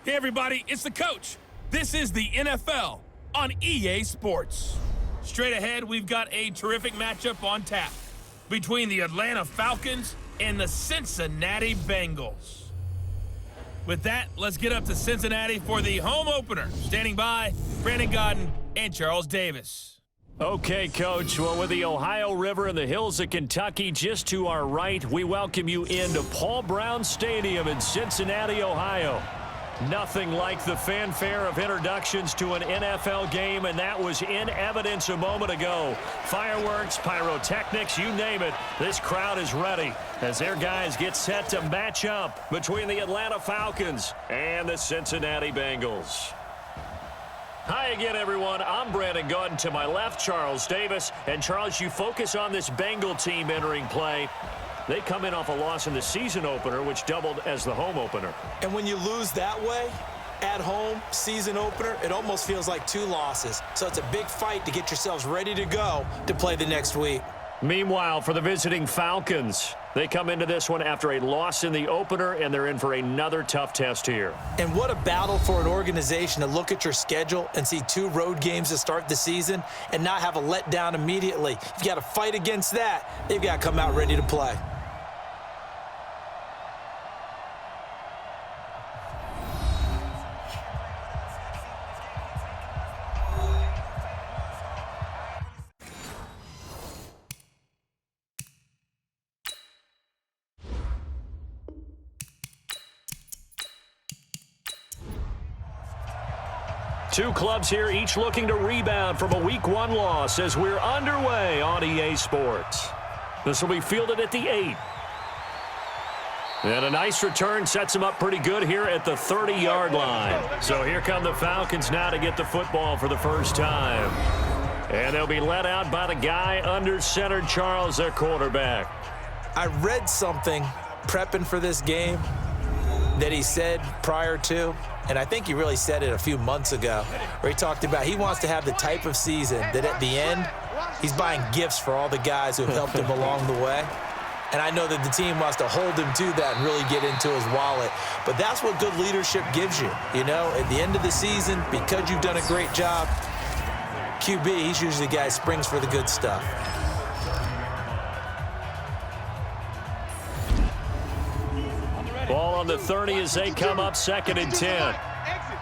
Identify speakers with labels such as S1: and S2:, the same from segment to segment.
S1: Hey everybody, it's the coach. This is the NFL on EA Sports. Straight ahead, we've got a terrific matchup on tap between the Atlanta Falcons and the Cincinnati Bengals. With that, let's get up to Cincinnati for the home opener. Standing by, Brandon Godden and Charles Davis.
S2: Okay, Coach. Well, with the Ohio River and the hills of Kentucky just to our right, we welcome you into Paul Brown Stadium in Cincinnati, Ohio. Nothing like the fanfare of introductions to an NFL game, and that was in evidence a moment ago. Fireworks, pyrotechnics, you name it. This crowd is ready as their guys get set to match up between the Atlanta Falcons and the Cincinnati Bengals. Hi again, everyone. I'm Brandon Godden. To my left, Charles Davis. And, Charles, you focus on this Bengal team entering play. They come in off a loss in the season opener, which doubled as the home opener.
S3: And when you lose that way, at home, season opener, it almost feels like 2 losses. So it's a big fight to get yourselves ready to go to play the next week.
S2: Meanwhile, for the visiting Falcons, they come into this one after a loss in the opener, and they're in for another tough test here.
S3: And what a battle for an organization to look at your schedule and see 2 road games to start the season and not have a letdown immediately. You've got to fight against that. They've got to come out ready to play.
S2: Two clubs here, each looking to rebound from a Week 1 loss as we're underway on EA Sports. This will be fielded at the 8. And a nice return sets them up pretty good here at the 30-yard line. So here come the Falcons now to get the football for the first time. And they'll be led out by the guy under center, Charles, their quarterback.
S3: I read something prepping for this game that he said prior to, and I think he really said it a few months ago, where he talked about he wants to have the type of season that at the end, he's buying gifts for all the guys who have helped him along the way. And I know that the team wants to hold him to that and really get into his wallet. But that's what good leadership gives you. You know, at the end of the season, because you've done a great job, QB, he's usually the guy who springs for the good stuff.
S2: Ball on the 30 as they come up 2nd and 10.
S4: Exit.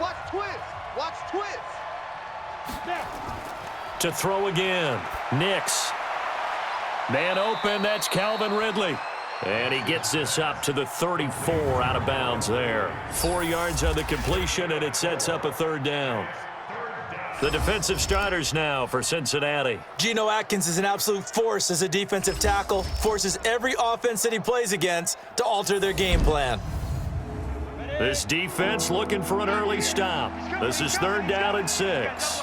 S4: Watch twist. Watch twist.
S2: To throw again. Nix. Man open, that's Calvin Ridley. And he gets this up to the 34 out of bounds there. 4 yards on the completion, and it sets up a 3rd down. The defensive starters now for Cincinnati.
S3: Geno Atkins is an absolute force as a defensive tackle, forces every offense that he plays against to alter their game plan.
S2: This defense looking for an early stop. This is 3rd down and 6.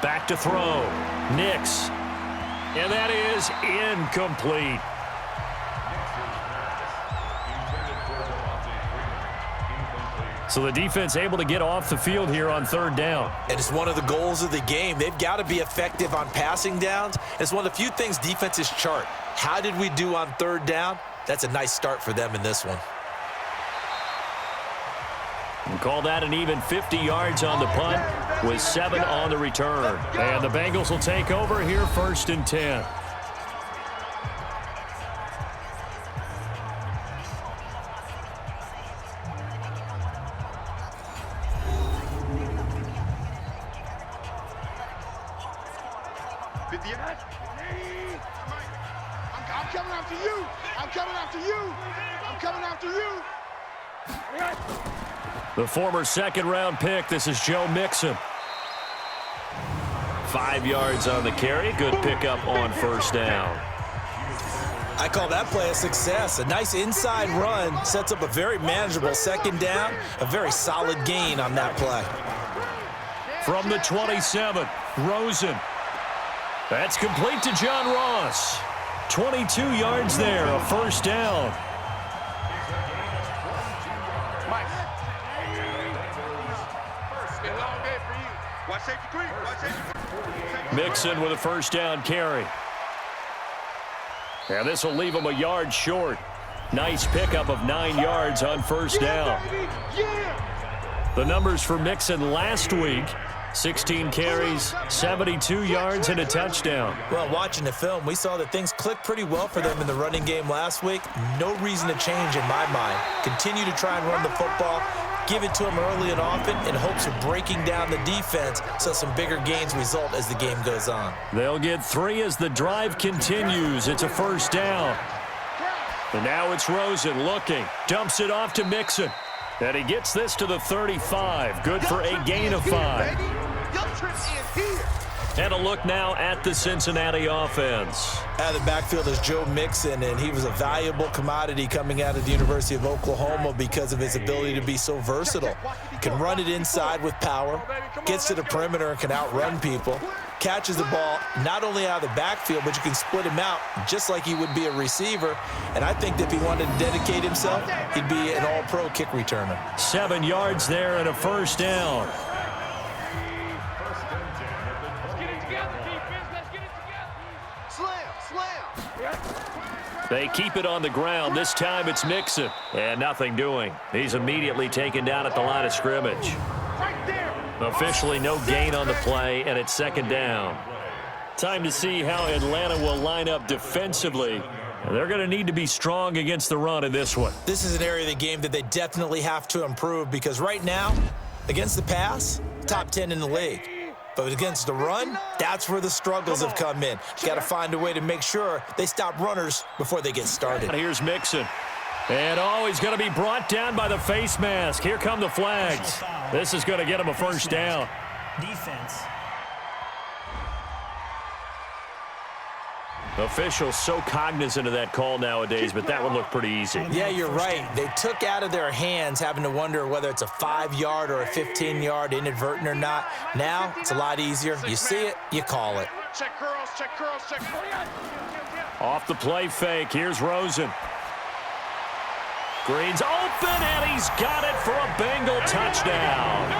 S2: Back to throw. Nix. And that is incomplete. So the defense able to get off the field here on 3rd down.
S3: And it's one of the goals of the game. They've got to be effective on passing downs. It's one of the few things defenses chart. How did we do on 3rd down? That's a nice start for them in this one.
S2: We'll call that an even 50 yards on the punt with 7 on the return. And the Bengals will take over here 1st and 10.
S4: I'm coming after you. I'm coming after you. I'm coming after you.
S2: The former 2nd-round pick, this is Joe Mixon. 5 yards on the carry. Good pickup on 1st down.
S3: I call that play a success. A nice inside run sets up a very manageable 2nd down, a very solid gain on that play.
S2: From the 27, Rosen. That's complete to John Ross. 22 yards there, a 1st down. Mixon with a 1st down carry. And this will leave him a yard short. Nice pickup of 9 yards on first down. The numbers for Mixon last week: 16 carries, 72 yards, and a touchdown.
S3: Well, watching the film, we saw that things clicked pretty well for them in the running game last week. No reason to change in my mind. Continue to try and run the football, give it to them early and often in hopes of breaking down the defense so some bigger gains result as the game goes on.
S2: They'll get 3 as the drive continues. It's a first down. And now it's Rosen looking. Dumps it off to Mixon. And he gets this to the 35. Good for a gain of 5. And a look now at the Cincinnati offense.
S3: Out of the backfield is Joe Mixon, and he was a valuable commodity coming out of the University of Oklahoma because of his ability to be so versatile. Can run it inside with power, gets to the perimeter and can outrun people, catches the ball not only out of the backfield, but you can split him out just like he would be a receiver. And I think that if he wanted to dedicate himself, he'd be an all-pro kick returner.
S2: 7 yards there and a first down. They keep it on the ground. This time it's Mixon. And nothing doing. He's immediately taken down at the line of scrimmage. Officially no gain on the play, and it's second down. Time to see how Atlanta will line up defensively. They're going to need to be strong against the run in this one.
S3: This is an area of the game that they definitely have to improve because right now, against the pass, top 10 in the league. But against the run, that's where the struggles have come in. Got to find a way to make sure they stop runners before they get started.
S2: Here's Mixon. And, he's going to be brought down by the face mask. Here come the flags. This is going to get him a first down.
S5: Defense.
S2: Officials so cognizant of that call nowadays, but that one looked pretty easy.
S3: Yeah, you're right. They took out of their hands having to wonder whether it's a 5-yard or a 15-yard inadvertent or not. Now, it's a lot easier. You see it, you call it.
S4: Check curls, check curls, check curls.
S2: Off the play fake, here's Rosen. Green's open, and he's got it for a Bengal touchdown.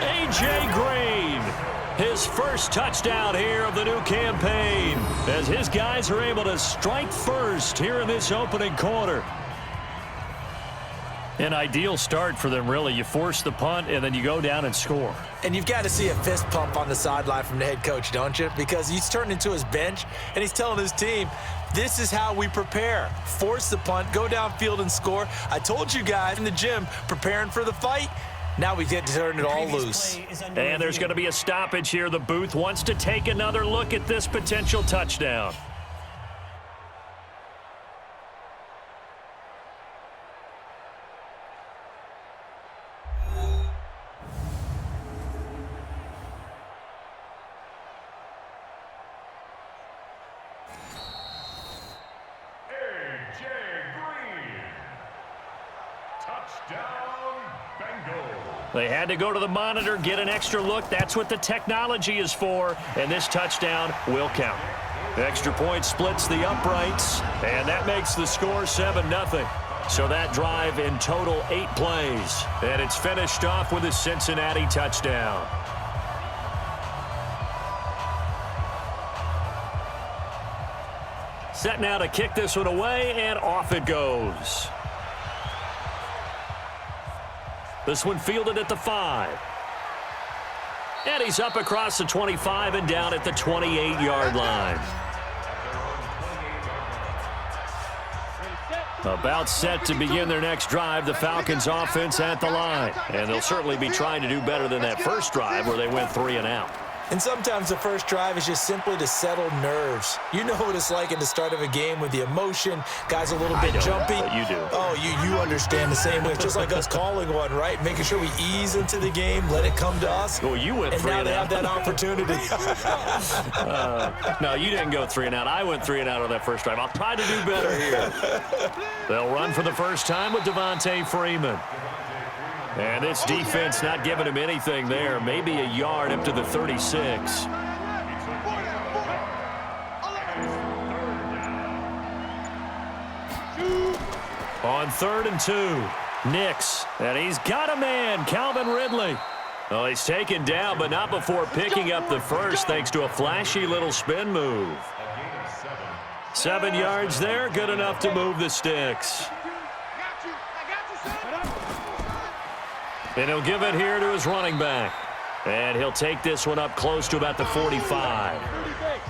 S2: A.J. Green, his first touchdown here of the new campaign, as his guys are able to strike first here in this opening quarter. An ideal start for them, really. You force the punt, and then you go down and score.
S3: And you've got to see a fist pump on the sideline from the head coach, don't you? Because he's turned into his bench, and he's telling his team, this is how we prepare. Force the punt, go downfield and score. I told you guys in the gym, preparing for the fight. Now we get to turn it all loose.
S2: And there's going to be a stoppage here. The booth wants to take another look at this potential touchdown. They had to go to the monitor, get an extra look. That's what the technology is for, and this touchdown will count. The extra point splits the uprights, and that makes the score 7-0. So that drive in total 8 plays, and it's finished off with a Cincinnati touchdown. Set now to kick this one away, and off it goes. This one fielded at the 5. And he's up across the 25 and down at the 28-yard line. About set to begin their next drive, the Falcons offense at the line. And they'll certainly be trying to do better than that first drive where they went 3 and out.
S3: And sometimes the first drive is just simply to settle nerves. You know what it's like at the start of a game with the emotion. Guys a little bit jumpy.
S2: But you do.
S3: Oh, you understand the same way. It's just like us calling one, right? Making sure we ease into the game, let it come to us.
S2: Well, you went 3 and out.
S3: And now they have that opportunity.
S2: No, you didn't go 3 and out. I went 3 and out on that first drive. I'll try to do better here. They'll run for the first time with Devontae Freeman. And this defense not giving him anything there. Maybe a yard up to the 36. On 3rd and 2, Nix. And he's got a man, Calvin Ridley. Oh, he's taken down, but not before picking up the first thanks to a flashy little spin move. 7 yards there, good enough to move the sticks. And he'll give it here to his running back. And he'll take this one up close to about the 45.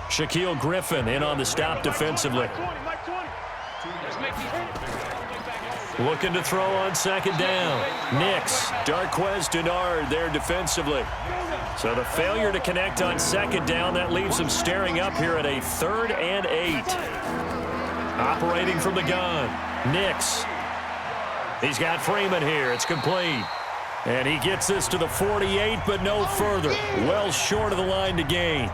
S2: Shaquille Griffin in on the stop defensively. Looking to throw on second down. Nix, Darquez Denard there defensively. So the failure to connect on second down, that leaves him staring up here at a 3rd and 8. Operating from the gun. Nix. He's got Freeman here. It's complete. And he gets this to the 48, but no further. Well short of the line to gain.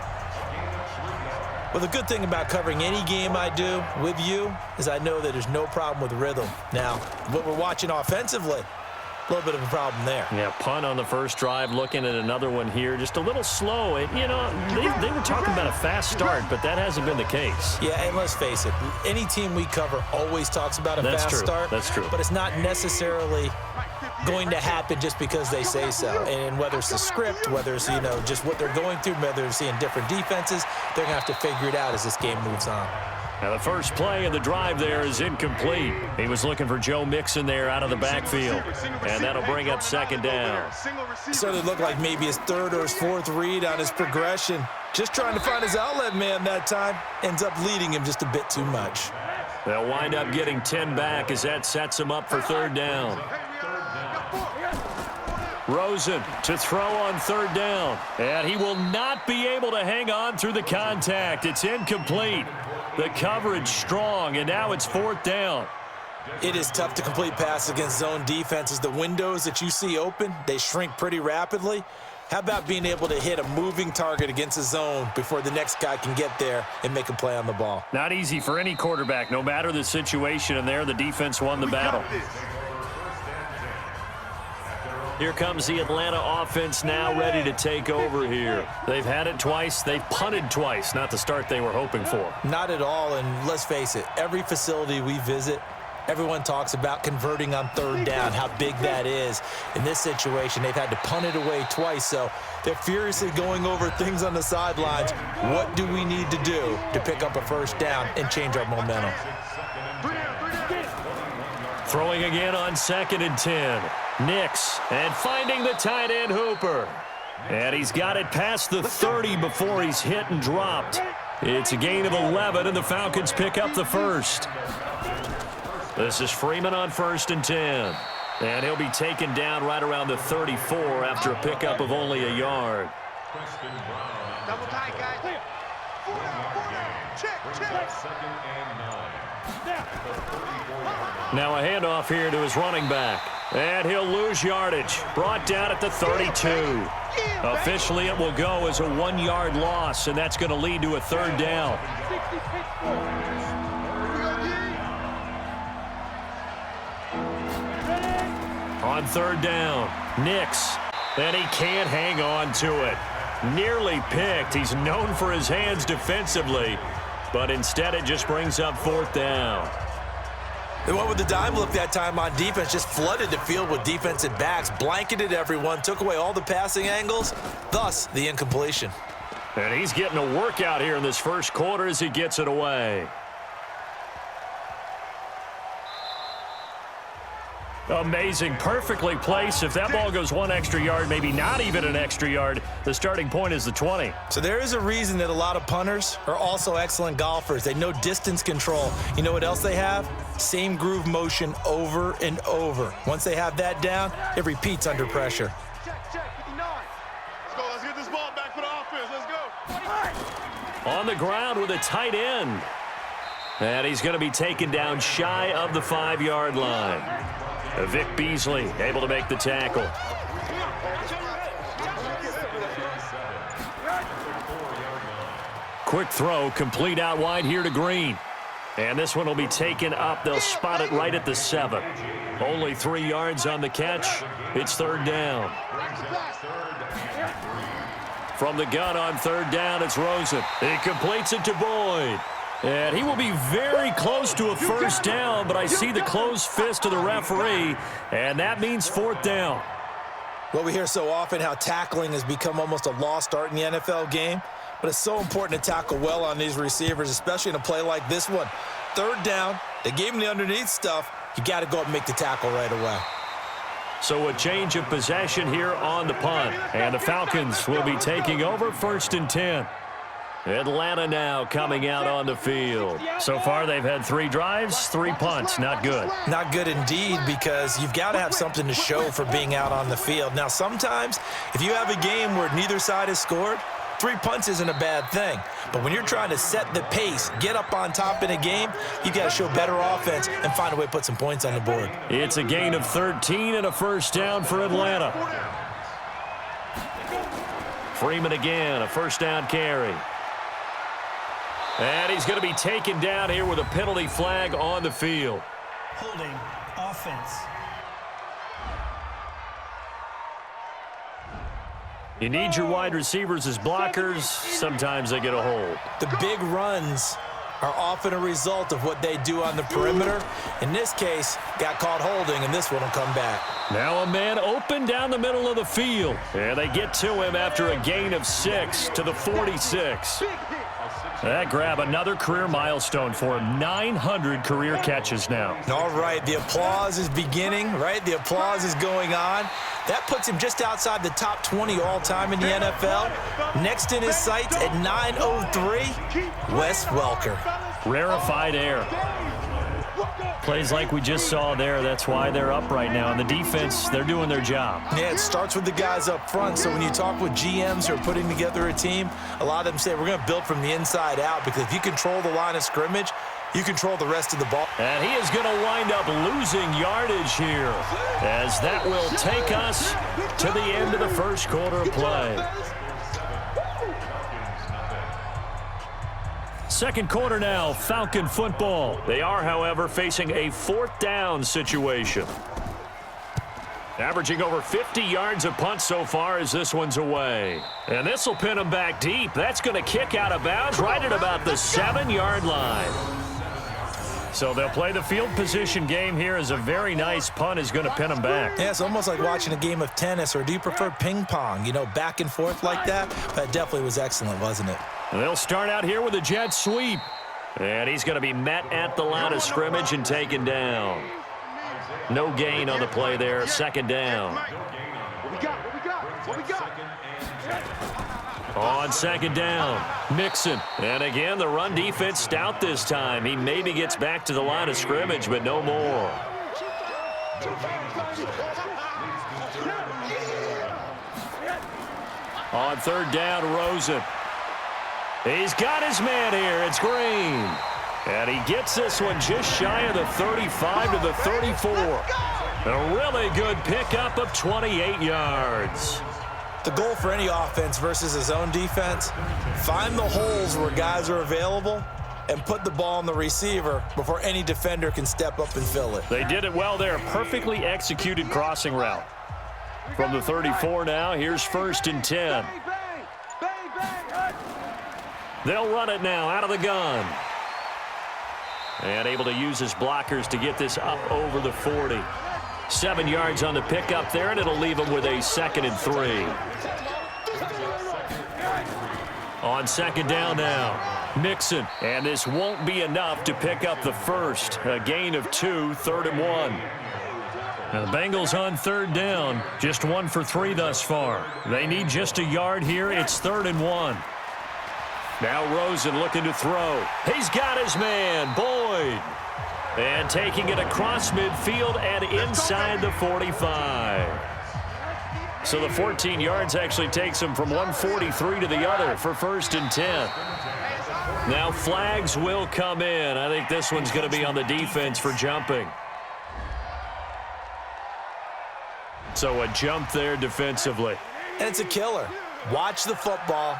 S3: Well, the good thing about covering any game I do with you is I know that there's no problem with rhythm. Now, what we're watching offensively, a little bit of a problem there.
S2: Yeah, punt on the first drive, looking at another one here. Just a little slow. You know, they were talking about a fast start, but that hasn't been the case.
S3: Yeah, and let's face it, any team we cover always talks about a fast start.
S2: That's true.
S3: But it's not necessarily going to happen just because they say so. And whether it's the script, whether it's, just what they're going through, whether they're seeing different defenses, they're going to have to figure it out as this game moves on.
S2: Now the first play of the drive there is incomplete. He was looking for Joe Mixon there out of the backfield. And that'll bring up second down.
S3: Certainly looked like maybe his 3rd or his 4th read on his progression. Just trying to find his outlet man that time. Ends up leading him just a bit too much.
S2: They'll wind up getting 10 back as that sets him up for 3rd down. Rosen to throw on 3rd down. And he will not be able to hang on through the contact. It's incomplete. The coverage strong, and now it's 4th down.
S3: It is tough to complete passes against zone defenses. The windows that you see open, they shrink pretty rapidly. How about being able to hit a moving target against a zone before the next guy can get there and make a play on the ball?
S2: Not easy for any quarterback, no matter the situation, and there the defense won the battle. Here comes the Atlanta offense now ready to take over here. They've had it twice. They've punted twice. Not the start they were hoping for.
S3: Not at all, and let's face it, every facility we visit, everyone talks about converting on 3rd down, how big that is. In this situation, they've had to punt it away twice, so they're furiously going over things on the sidelines. What do we need to do to pick up a 1st down and change our momentum?
S2: Throwing again on 2nd and 10. Nix, and finding the tight end Hooper. And he's got it past the 30 before he's hit and dropped. It's a gain of 11, and the Falcons pick up the first. This is Freeman on 1st and 10. And he'll be taken down right around the 34 after a pickup of only a yard.
S4: Double tight, guys. Check.
S2: Now a handoff here to his running back. And he'll lose yardage. Brought down at the 32. Officially, it will go as a 1-yard loss, and that's going to lead to a 3rd down. On 3rd down, Nix. And he can't hang on to it. Nearly picked. He's known for his hands defensively, but instead it just brings up 4th down.
S3: They went with the dime look that time on defense, just flooded the field with defensive backs, blanketed everyone, took away all the passing angles, thus the incompletion.
S2: And he's getting a workout here in this first quarter as he gets it away. Amazing, perfectly placed. If that ball goes 1 extra yard, maybe not even an extra yard, the starting point is the 20.
S3: So there is a reason that a lot of punters are also excellent golfers. They know distance control. You know what else they have? Same groove motion over and over. Once they have that down, it repeats under pressure.
S4: Check, 59. Let's go, let's get this ball back for the offense. Let's go.
S2: On the ground with a tight end. And he's going to be taken down shy of the 5-yard line. Vic Beasley able to make the tackle. Quick throw, complete out wide here to Green. And this one will be taken up. They'll spot it right at the 7. Only 3 yards on the catch. It's 3rd down. From the gun on 3rd down, it's Rosen. He completes it to Boyd. And he will be very close to a 1st down, but I see the closed fist of the referee, and that means 4th down.
S3: Well, we hear so often how tackling has become almost a lost art in the NFL game. but it's so important to tackle well on these receivers, especially in a play like this one. Third down, they gave him the underneath stuff. You got to go up and make the tackle right away.
S2: So a change of possession here on the punt. And the Falcons will be taking over 1st and 10. Atlanta now coming out on the field. So far, they've had 3 drives, 3 punts. Not good.
S3: Not good indeed, because you've got to have something to show for being out on the field. Now, sometimes, if you have a game where neither side has scored, 3 punts isn't a bad thing. But when you're trying to set the pace, get up on top in a game, you got to show better offense and find a way to put some points on the board.
S2: It's a gain of 13 and a first down for Atlanta. Freeman again, a first down carry. And he's going to be taken down here with a penalty flag on the field.
S5: Holding offense.
S2: You need your wide receivers as blockers. Sometimes they get a hold.
S3: The big runs are often a result of what they do on the perimeter. In this case, got caught holding, and this one will come back.
S2: Now a man open down the middle of the field. And they get to him after a gain of 6 to the 46. That grab another career milestone for him. 900 career catches now.
S3: All right, the applause is beginning, right? The applause is going on. That puts him just outside the top 20 all-time in the NFL. Next in his sights at 903, Wes Welker.
S2: Rarefied air. Plays like we just saw there. That's why they're up right now. And the defense, they're doing their job.
S3: Yeah, it starts with the guys up front. So when you talk with GMs who are putting together a team, a lot of them say we're going to build from the inside out, because if you control the line of scrimmage, you control the rest of the ball.
S2: And he is going to wind up losing yardage here, as that will take us to the end of the first quarter of play. Second quarter now, Falcon football. They are, however, facing a 4th down situation. Averaging over 50 yards a punt so far as this one's away. And this will pin them back deep. That's going to kick out of bounds right at about the 7-yard line. So they'll play the field position game here, as a very nice punt is going to pin them back.
S3: Yeah, it's almost like watching a game of tennis, or do you prefer ping pong? You know, back and forth like that? That definitely was excellent, wasn't it?
S2: They'll start out here with a jet sweep. And he's going to be met at the line of scrimmage and taken down. No gain on the play there. 2nd down. On 2nd down, Mixon. And again, the run defense stout this time. He maybe gets back to the line of scrimmage, but no more. On 3rd down, Rosen. He's got his man here. It's Green. And he gets this one just shy of the 35 to the 34. A really good pickup of 28 yards.
S3: The goal for any offense versus his own defense, find the holes where guys are available and put the ball on the receiver before any defender can step up and fill it.
S2: They did it well there. Perfectly executed crossing route. From the 34 now, here's 1st and 10. They'll run it now out of the gun. And able to use his blockers to get this up over the 40. 7 yards on the pickup there, and it'll leave him with a 2nd and 3. On 2nd down now, Mixon. And this won't be enough to pick up the first. A gain of 2, 3rd and 1. Now the Bengals on 3rd down, just 1 for 3 thus far. They need just a yard here. It's 3rd and 1. Now Rosen looking to throw. He's got his man, Boyd. And taking it across midfield and inside the 45. So the 14 yards actually takes him from 143 to the other for 1st and 10. Now flags will come in. I think this one's going to be on the defense for jumping. So a jump there defensively.
S3: And it's a killer. Watch the football.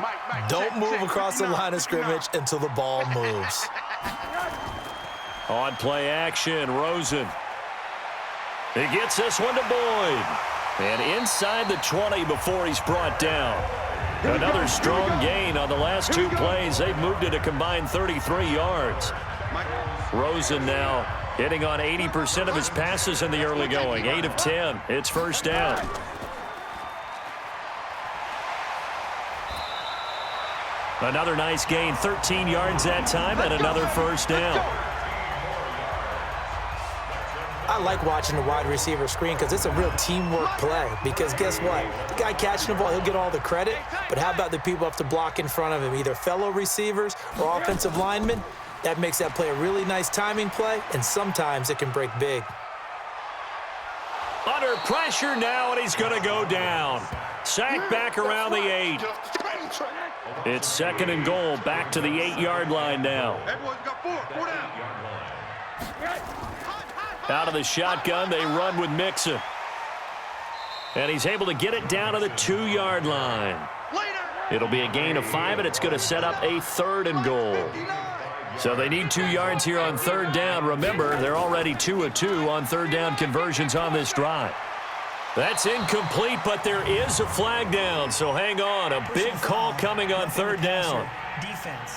S3: Don't move across the line of scrimmage until the ball moves.
S2: On play action, Rosen. He gets this one to Boyd. And inside the 20 before he's brought down. Another strong gain on the last 2 plays. They've moved it a combined 33 yards. Rosen now hitting on 80% of his passes in the early going. 8 of 10. It's 1st down. Another nice gain, 13 yards that time, and another first down.
S3: I like watching the wide receiver screen because it's a real teamwork play. Because guess what? The guy catching the ball, he'll get all the credit. But how about the people up to block in front of him, either fellow receivers or offensive linemen? That makes that play a really nice timing play, and sometimes it can break big.
S2: Under pressure now, and he's going to go down. Sacked back around the 8. It's second and goal, back to the 8-yard line now.
S4: Everyone's got four down.
S2: Out of the shotgun, they run with Mixon. And he's able to get it down to the 2-yard line. It'll be a gain of 5, and it's going to set up a 3rd and goal. So they need 2 yards here on 3rd down. Remember, they're already 2 of 2 on 3rd down conversions on this drive. That's incomplete, but there is a flag down, so hang on. A big call coming on 3rd down.
S5: Defense.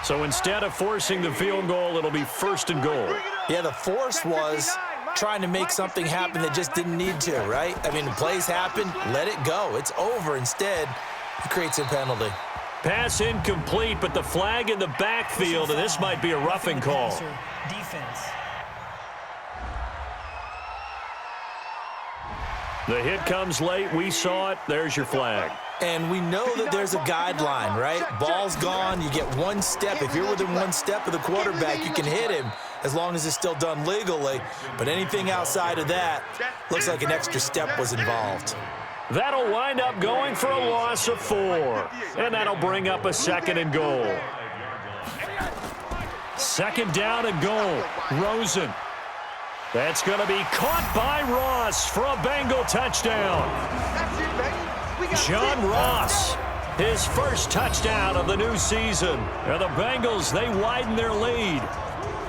S2: So instead of forcing the field goal, it'll be 1st and goal.
S3: Yeah, the force was trying to make something happen that just didn't need to, right? I mean, the plays happen, let it go. It's over. Instead, he creates a penalty.
S2: Pass incomplete, but the flag in the backfield, and this might be a roughing call.
S5: Defense.
S2: The hit comes late. We saw it. There's your flag.
S3: And we know that there's a guideline, right? Ball's gone. You get 1 step. If you're within 1 step of the quarterback, you can hit him as long as it's still done legally. But anything outside of that looks like an extra step was involved.
S2: That'll wind up going for a loss of 4. And that'll bring up a 2nd and goal. 2nd down and goal. Rosen. That's going to be caught by Ross for a Bengal touchdown. John Ross, his first touchdown of the new season. And the Bengals, they widen their lead.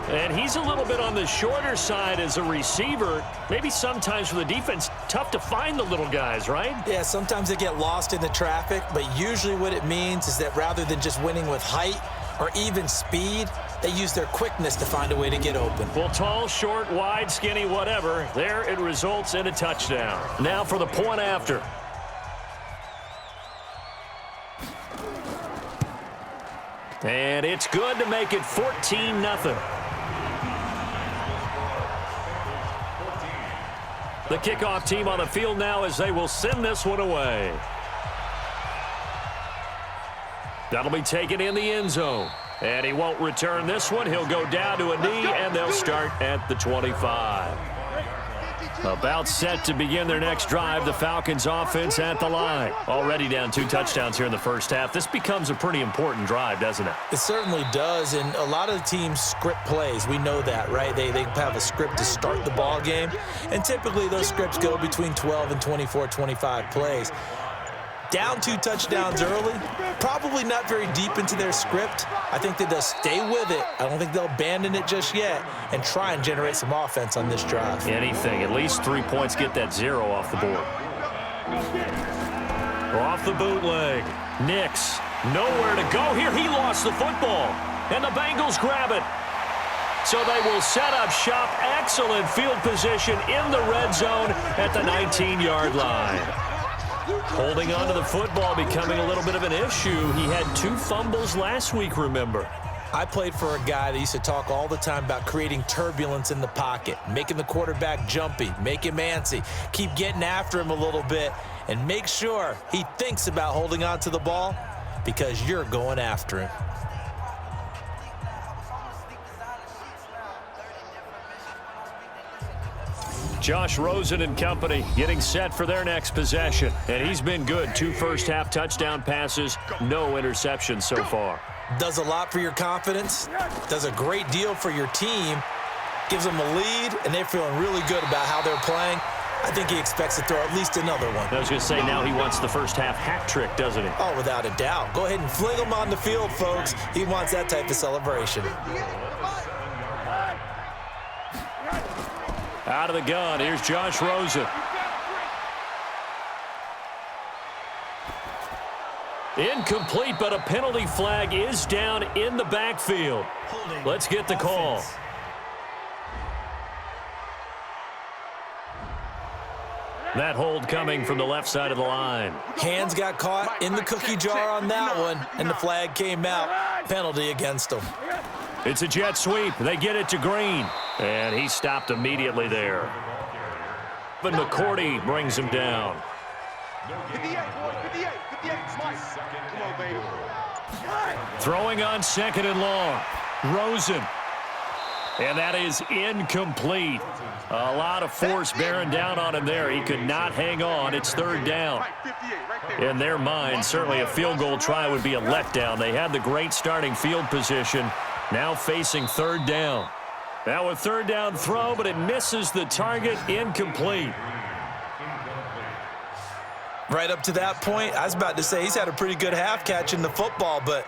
S2: And he's a little bit on the shorter side as a receiver. Maybe sometimes for the defense, tough to find the little guys, right?
S3: Yeah, sometimes they get lost in the traffic, but usually what it means is that rather than just winning with height or even speed, they use their quickness to find a way to get open.
S2: Well, tall, short, wide, skinny, whatever, there it results in a touchdown. Now for the point after. And it's good to make it 14-0. The kickoff team on the field now as they will send this one away. That'll be taken in the end zone. And he won't return this one. He'll go down to a knee, and they'll start at the 25. About set to begin their next drive, the Falcons offense at the line. Already down 2 touchdowns here in the first half. This becomes a pretty important drive, doesn't it?
S3: It certainly does, and a lot of the teams script plays. We know that, right? They have a script to start the ball game, and typically those scripts go between 12 and 24, 25 plays. Down 2 touchdowns early, probably not very deep into their script. I think that they'll stay with it. I don't think they'll abandon it just yet and try and generate some offense on this drive.
S2: Anything, at least 3 points, get that 0 off the board. Off the bootleg. Nix, nowhere to go here. He lost the football, and the Bengals grab it. So they will set up shop. Excellent field position in the red zone at the 19-yard line. Holding on to the football becoming a little bit of an issue. He had 2 fumbles last week, remember.
S3: I played for a guy that used to talk all the time about creating turbulence in the pocket, making the quarterback jumpy, make him antsy, keep getting after him a little bit, and make sure he thinks about holding on to the ball because you're going after him.
S2: Josh Rosen and company getting set for their next possession. And he's been good. 2 first-half touchdown passes, no interceptions so far.
S3: Does a lot for your confidence, does a great deal for your team, gives them a lead, and they're feeling really good about how they're playing. I think he expects to throw at least another one.
S2: I was going to say, now he wants the first-half hat trick, doesn't he?
S3: Oh, without a doubt. Go ahead and fling him on the field, folks. He wants that type of celebration.
S2: Out of the gun, here's Josh Rosen. Incomplete, but a penalty flag is down in the backfield. Let's get the call. That hold coming from the left side of the line.
S3: Hands got caught in the cookie jar on that one, and the flag came out. Penalty against them.
S2: It's a jet sweep. They get it to Green, and he stopped immediately there. But McCourty brings him down.
S4: 58, boy, 58, 58, Mike. Come on, baby.
S2: Throwing on second and long. Rosen. And that is incomplete. A lot of force bearing down on him there. He could not hang on. It's third down. In their mind, certainly a field goal try would be a letdown. They had the great starting field position. Now facing third down. Now a third down throw, but it misses the target. Incomplete.
S3: Right up to that point, I was about to say he's had a pretty good half catching the football, but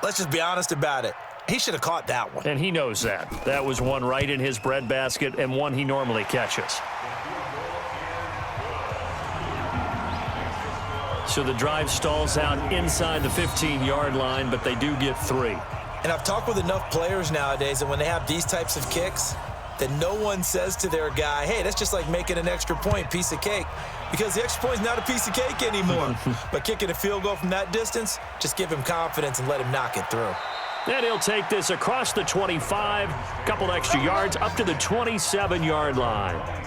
S3: let's just be honest about it. He should have caught that one.
S2: And he knows that. That was one right in his breadbasket and one he normally catches. So the drive stalls out inside the 15-yard line, but they do get 3.
S3: And I've talked with enough players nowadays that when they have these types of kicks, that no one says to their guy, hey, that's just like making an extra point, piece of cake. Because the extra point is not a piece of cake anymore. But kicking a field goal from that distance, just give him confidence and let him knock it through.
S2: And he'll take this across the 25, couple extra yards up to the 27-yard line.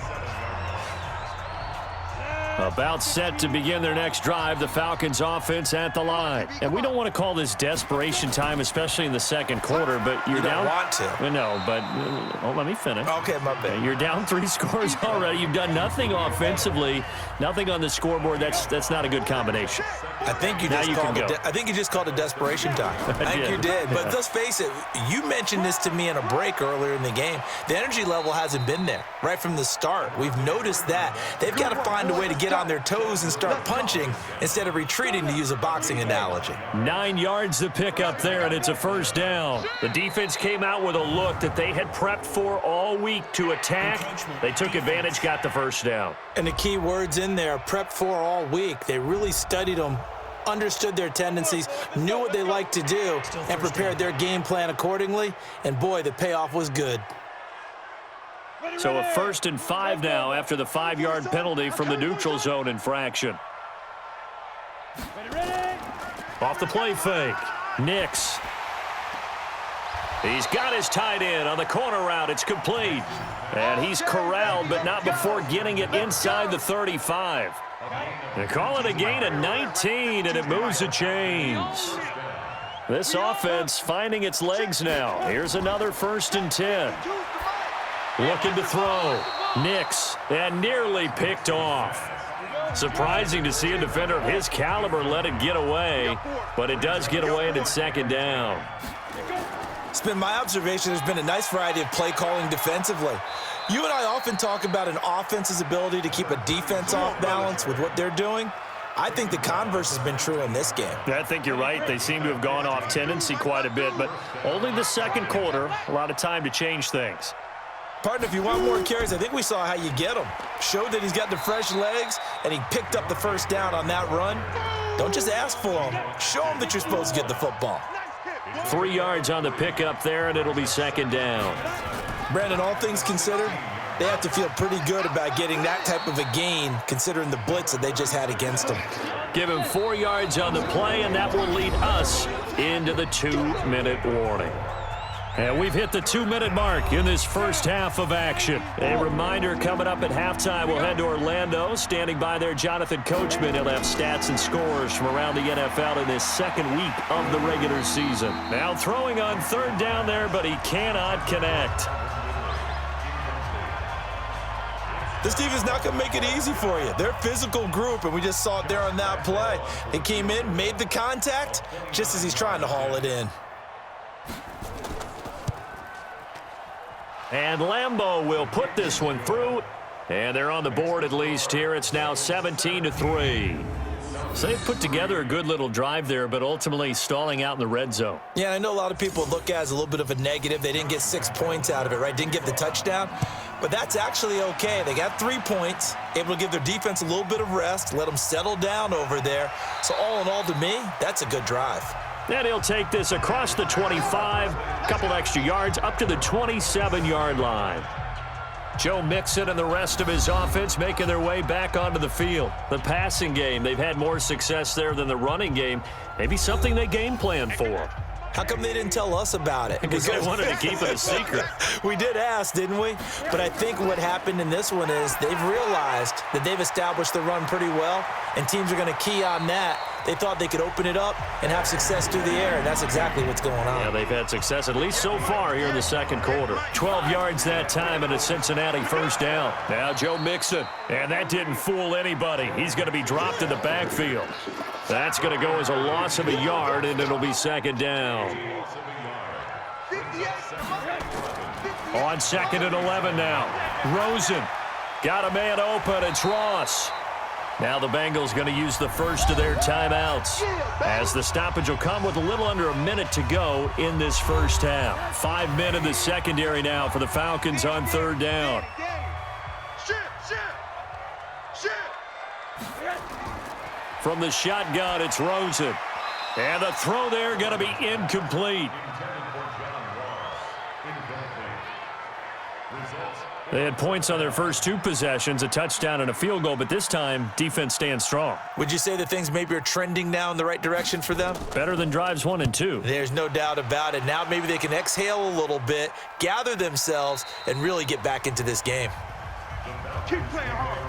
S2: About set to begin their next drive, the Falcons offense at the line. And we don't want to call this desperation time, especially in the second quarter, but you're down.
S3: You don't want to.
S2: No, but let me finish.
S3: Okay, my bad.
S2: You're down 3 scores already. You've done nothing offensively, nothing on the scoreboard. That's not a good combination.
S3: I think you just called it desperation time. I think you did. But let's face it, you mentioned this to me in a break earlier in the game. The energy level hasn't been there right from the start. We've noticed that. They've got to find a way to get on their toes and start punching instead of retreating, to use a boxing analogy.
S2: 9 yards to pick up there, and it's a first down. The defense came out with a look that they had prepped for all week to attack. They took advantage, got the first down.
S3: And the key words in there, prepped for all week. They really studied them, understood their tendencies, knew what they liked to do, and prepared their game plan accordingly. And boy, the payoff was good.
S2: So a 1st and 5 now after the 5-yard penalty from the neutral zone infraction. Off the play fake. Nix. He's got his tight end on the corner route. It's complete. And he's corralled, but not before getting it inside the 35. They call it a gain of 19, and it moves the chains. This offense finding its legs now. Here's another 1st and 10. Looking to throw. Nix, and nearly picked off. Surprising to see a defender of his caliber let it get away, but it does get away and it's 2nd down.
S3: It's been my observation there's been a nice variety of play calling defensively. You and I often talk about an offense's ability to keep a defense off balance with what they're doing. I think the converse has been true in this game.
S2: I think you're right. They seem to have gone off tendency quite a bit, but only the second quarter, a lot of time to change things.
S3: Partner, if you want more carries, I think we saw how you get him. Showed that he's got the fresh legs, and he picked up the first down on that run. Don't just ask for him. Show him that you're supposed to get the football.
S2: 3 yards on the pickup there, and it'll be 2nd down.
S3: Brandon, all things considered, they have to feel pretty good about getting that type of a gain, considering the blitz that they just had against them.
S2: Give him 4 yards on the play, and that will lead us into the 2-minute warning. And we've hit the 2-minute mark in this first half of action. A reminder, coming up at halftime, we'll head to Orlando. Standing by there, Jonathan Coachman. He'll have stats and scores from around the NFL in this second week of the regular season. Now throwing on 3rd down there, but he cannot connect.
S3: This team is not going to make it easy for you. They're a physical group, and we just saw it there on that play. They came in, made the contact, just as he's trying to haul it in.
S2: And Lambeau will put this one through. And they're on the board at least here. It's now 17-3. So they've put together a good little drive there, but ultimately stalling out in the red zone.
S3: Yeah, I know a lot of people look at it as a little bit of a negative. They didn't get 6 points out of it, right? Didn't get the touchdown. But that's actually okay. They got 3 points, able to give their defense a little bit of rest, let them settle down over there. So all in all, to me, that's a good drive.
S2: And he'll take this across the 25, couple extra yards, up to the 27-yard line. Joe Mixon and the rest of his offense making their way back onto the field. The passing game, they've had more success there than the running game. Maybe something they game plan for.
S3: How come they didn't tell us about it?
S2: Because they wanted to keep it a secret.
S3: We did ask, didn't we? But I think what happened in this one is they've realized that they've established the run pretty well, and teams are going to key on that. They thought they could open it up and have success through the air, and that's exactly what's going on.
S2: Yeah, they've had success at least so far here in the second quarter. 12 yards that time and a Cincinnati first down. Now Joe Mixon, and that didn't fool anybody. He's going to be dropped in the backfield. That's going to go as a loss of a yard, and it'll be second down. On 2nd and 11 now. Rosen got a man open. It's Ross. Now the Bengals going to use the first of their timeouts, as the stoppage will come with a little under a minute to go in this first half. 5 men in the secondary now for the Falcons on third down. From the shotgun, it's Rosen. And the throw there going to be incomplete. They had points on their first two possessions, a touchdown and a field goal, but this time, defense stands strong.
S3: Would you say that things maybe are trending now in the right direction for them?
S2: Better than drives 1 and 2.
S3: There's no doubt about it. Now maybe they can exhale a little bit, gather themselves, and really get back into this game.
S4: Keep playing hard.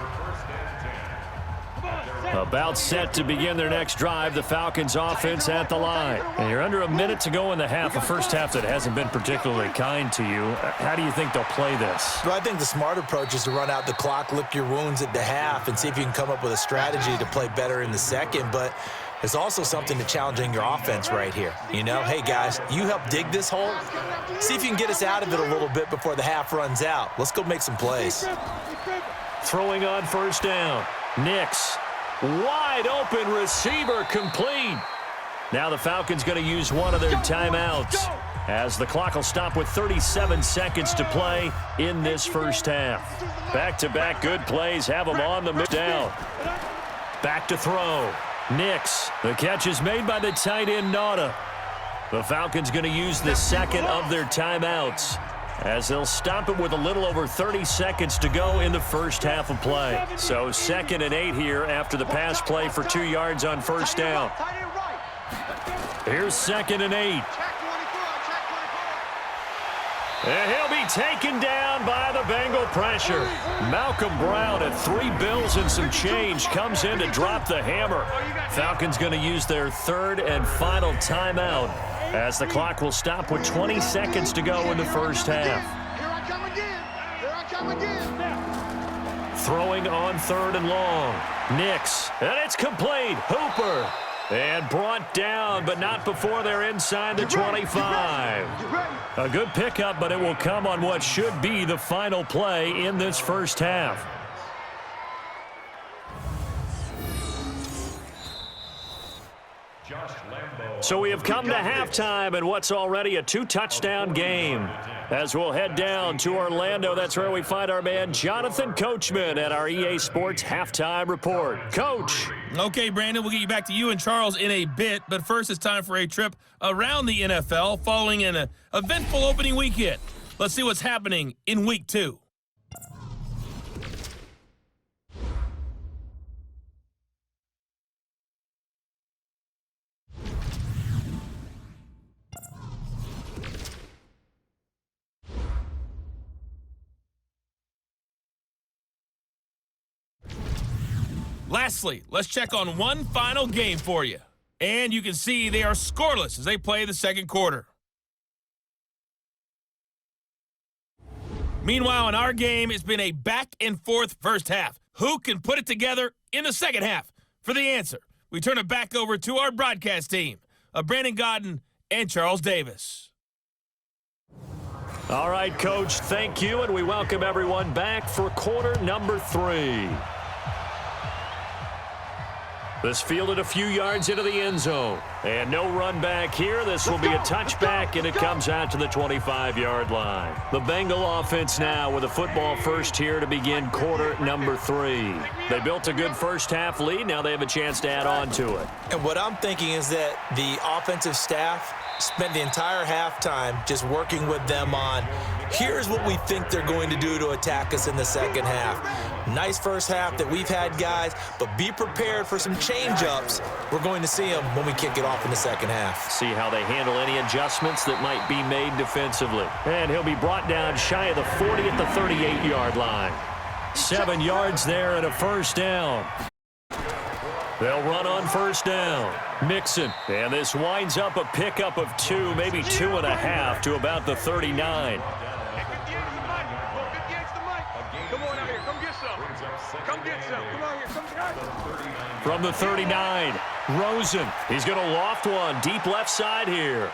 S2: About set to begin their next drive, the Falcons offense at the line. And you're under a minute to go in the half, a first half that hasn't been particularly kind to you. How do you think they'll play this?
S3: Well, I think the smart approach is to run out the clock, lick your wounds at the half, and see if you can come up with a strategy to play better in the second. But there's also something to challenging your offense right here. You know, hey, guys, you help dig this hole. See if you can get us out of it a little bit before the half runs out. Let's go make some plays.
S2: Throwing on first down. Nix. Wide open receiver complete. Now the Falcons going to use one of their timeouts, as the clock will stop with 37 seconds to play in this first half. Back-to-back good plays have them on the move down. Back to throw. Nix. The catch is made by the tight end, Nauta. The Falcons going to use the second of their timeouts, as they'll stop it with a little over 30 seconds to go in the first half of play. So 2nd and 8 here after the pass play for 2 yards on first down. Here's 2nd and 8. And he'll be taken down by the Bengal pressure. Malcolm Brown at 3 bills and some change comes in to drop the hammer. Falcons going to use their third and final timeout, as the clock will stop with 20 seconds to go in the first half.
S4: Here I come again. Here I come again.
S2: Throwing on 3rd and long. Nix. And it's complete. Hooper. And brought down, but not before they're inside the 25. A good pickup, but it will come on what should be the final play in this first half. So we have come to halftime in what's already a 2-touchdown game. As we'll head down to Orlando, that's where we find our man Jonathan Coachman at our EA Sports Halftime Report. Coach.
S1: Okay, Brandon, we'll get you back to you and Charles in a bit, but first it's time for a trip around the NFL following an eventful opening weekend. Let's see what's happening in Week 2. Lastly, let's check on one final game for you. And you can see they are scoreless as they play the second quarter. Meanwhile, in our game, it's been a back-and-forth first half. Who can put it together in the second half? For the answer, we turn it back over to our broadcast team of Brandon Godden and Charles Davis.
S2: All right, Coach, thank you, and we welcome everyone back for quarter number 3. This fielded a few yards into the end zone. And no run back here. This will be a touchback, and it comes out to the 25-yard line. The Bengal offense now with a football first here to begin quarter number 3. They built a good first half lead. Now they have a chance to add on to it.
S3: And what I'm thinking is that the offensive staff spent the entire halftime just working with them on Here's what we think they're going to do to attack us in the second half. Nice first half that we've had, guys, but be prepared for some change-ups. We're going to see them when we kick it off in the second half.
S2: See how they handle any adjustments that might be made defensively. And he'll be brought down shy of the 40 at the 38-yard line. 7 yards there and a first down. They'll run on first down. Mixon. And this winds up a pickup of 2, maybe 2.5 to about the 39. From the 39, Rosen. He's going to loft one deep left side here.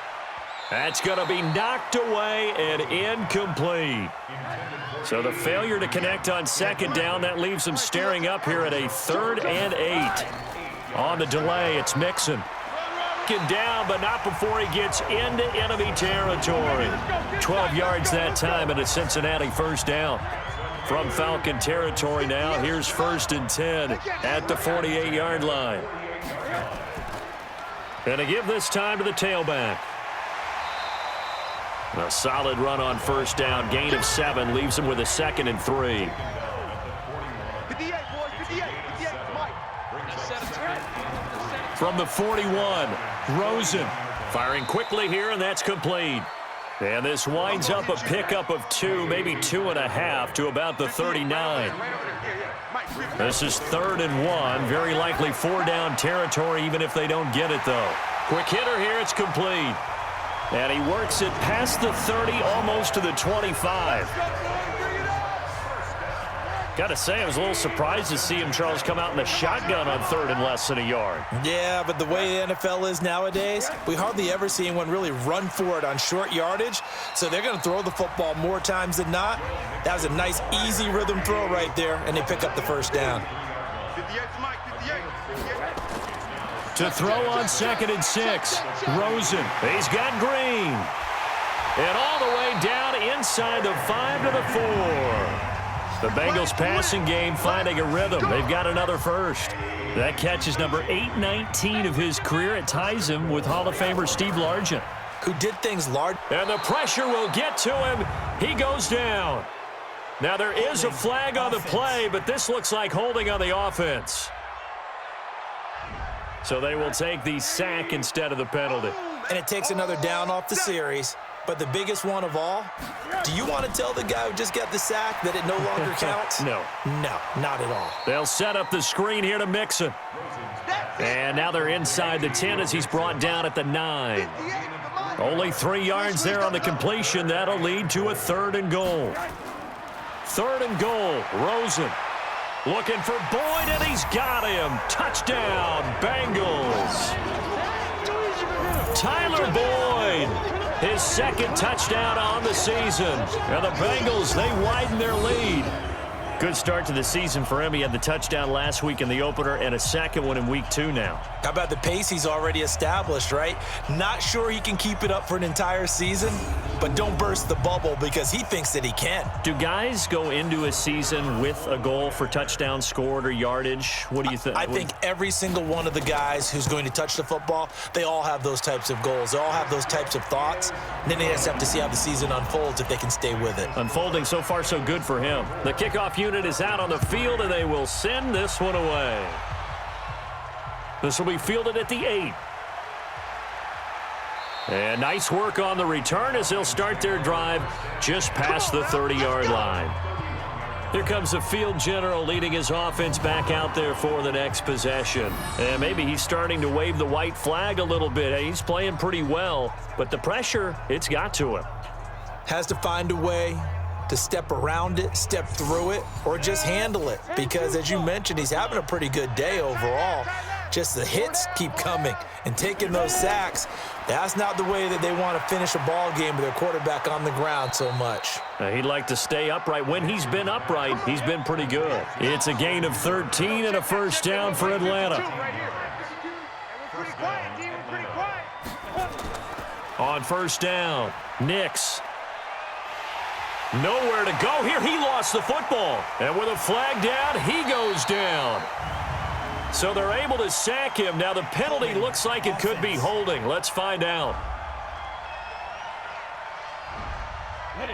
S2: That's going to be knocked away and incomplete. So the failure to connect on second down, that leaves him staring up here at a 3rd and 8. On the delay, it's Mixon. Down, but not before he gets into enemy territory. 12 yards that time and a Cincinnati first down. From Falcon territory now, here's 1st and 10 at the 48-yard line. And to give this time to the tailback. A solid run on first down, gain of 7, leaves him with a 2nd and 3. From the 41, Rosen firing quickly here, and that's complete. And this winds up a pickup of 2, maybe 2.5 to about the 39. This is 3rd and 1, very likely 4-down territory even if they don't get it, though. Quick hitter here, it's complete. And he works it past the 30, almost to the 25. Got to say, I was a little surprised to see him, Charles, come out in the shotgun on 3rd and less than a yard.
S3: Yeah, but the way the NFL is nowadays, we hardly ever see anyone really run for it on short yardage, so they're going to throw the football more times than not. That was a nice, easy rhythm throw right there, and they pick up the first down.
S2: To throw on 2nd and 6, Rosen. He's got Green. And all the way down inside the 5 to the 4. The Bengals passing game finding a rhythm. They've got another first. That catch is number 819 of his career. It ties him with Hall of Famer Steve Largent,
S3: who did things large.
S2: And the pressure will get to him. He goes down. Now there is a flag on the play, but this looks like holding on the offense. So they will take the sack instead of the penalty.
S3: And it takes another down off the series. But the biggest one of all, do you want to tell the guy who just got the sack that it no longer counts?
S2: No.
S3: No, not at all.
S2: They'll set up the screen here to Mixon. And now they're inside the 10 as he's brought down at the 9. Only 3 yards there on the completion. That'll lead to a 3rd and goal. 3rd and goal, Rosen. Looking for Boyd, and he's got him. Touchdown, Bengals. Tyler Boyd, his 2nd touchdown on the season. And the Bengals, they widen their lead. Good start to the season for him. He had the touchdown last week in the opener and a 2nd one in week 2 now.
S3: How about the pace he's already established, right? Not sure he can keep it up for an entire season, but don't burst the bubble because he thinks that he can.
S2: Do guys go into a season with a goal for touchdowns scored or yardage? What do you think?
S3: I think every single one of the guys who's going to touch the football, they all have those types of goals. They all have those types of thoughts. And then they just have to see how the season unfolds if they can stay with it.
S2: Unfolding so far so good for him. The kickoff unit is out on the field, and they will send this one away. This will be fielded at the 8. And nice work on the return as they'll start their drive just past the 30-yard line. Here comes the field general leading his offense back out there for the next possession. And maybe he's starting to wave the white flag a little bit. He's playing pretty well, but the pressure, it's got to him.
S3: Has to find a way to step around it, step through it, or just handle it. Because as you mentioned, he's having a pretty good day overall. Just the hits keep coming and taking those sacks. That's not the way that they want to finish a ball game with their quarterback on the ground so much.
S2: He'd like to stay upright. When he's been upright, he's been pretty good. It's a gain of 13 and a first down for Atlanta. On first down, Nix. Nowhere to go here. He lost the football. And with a flag down, he goes down. So they're able to sack him. Now the penalty looks like it could be holding. Let's find out.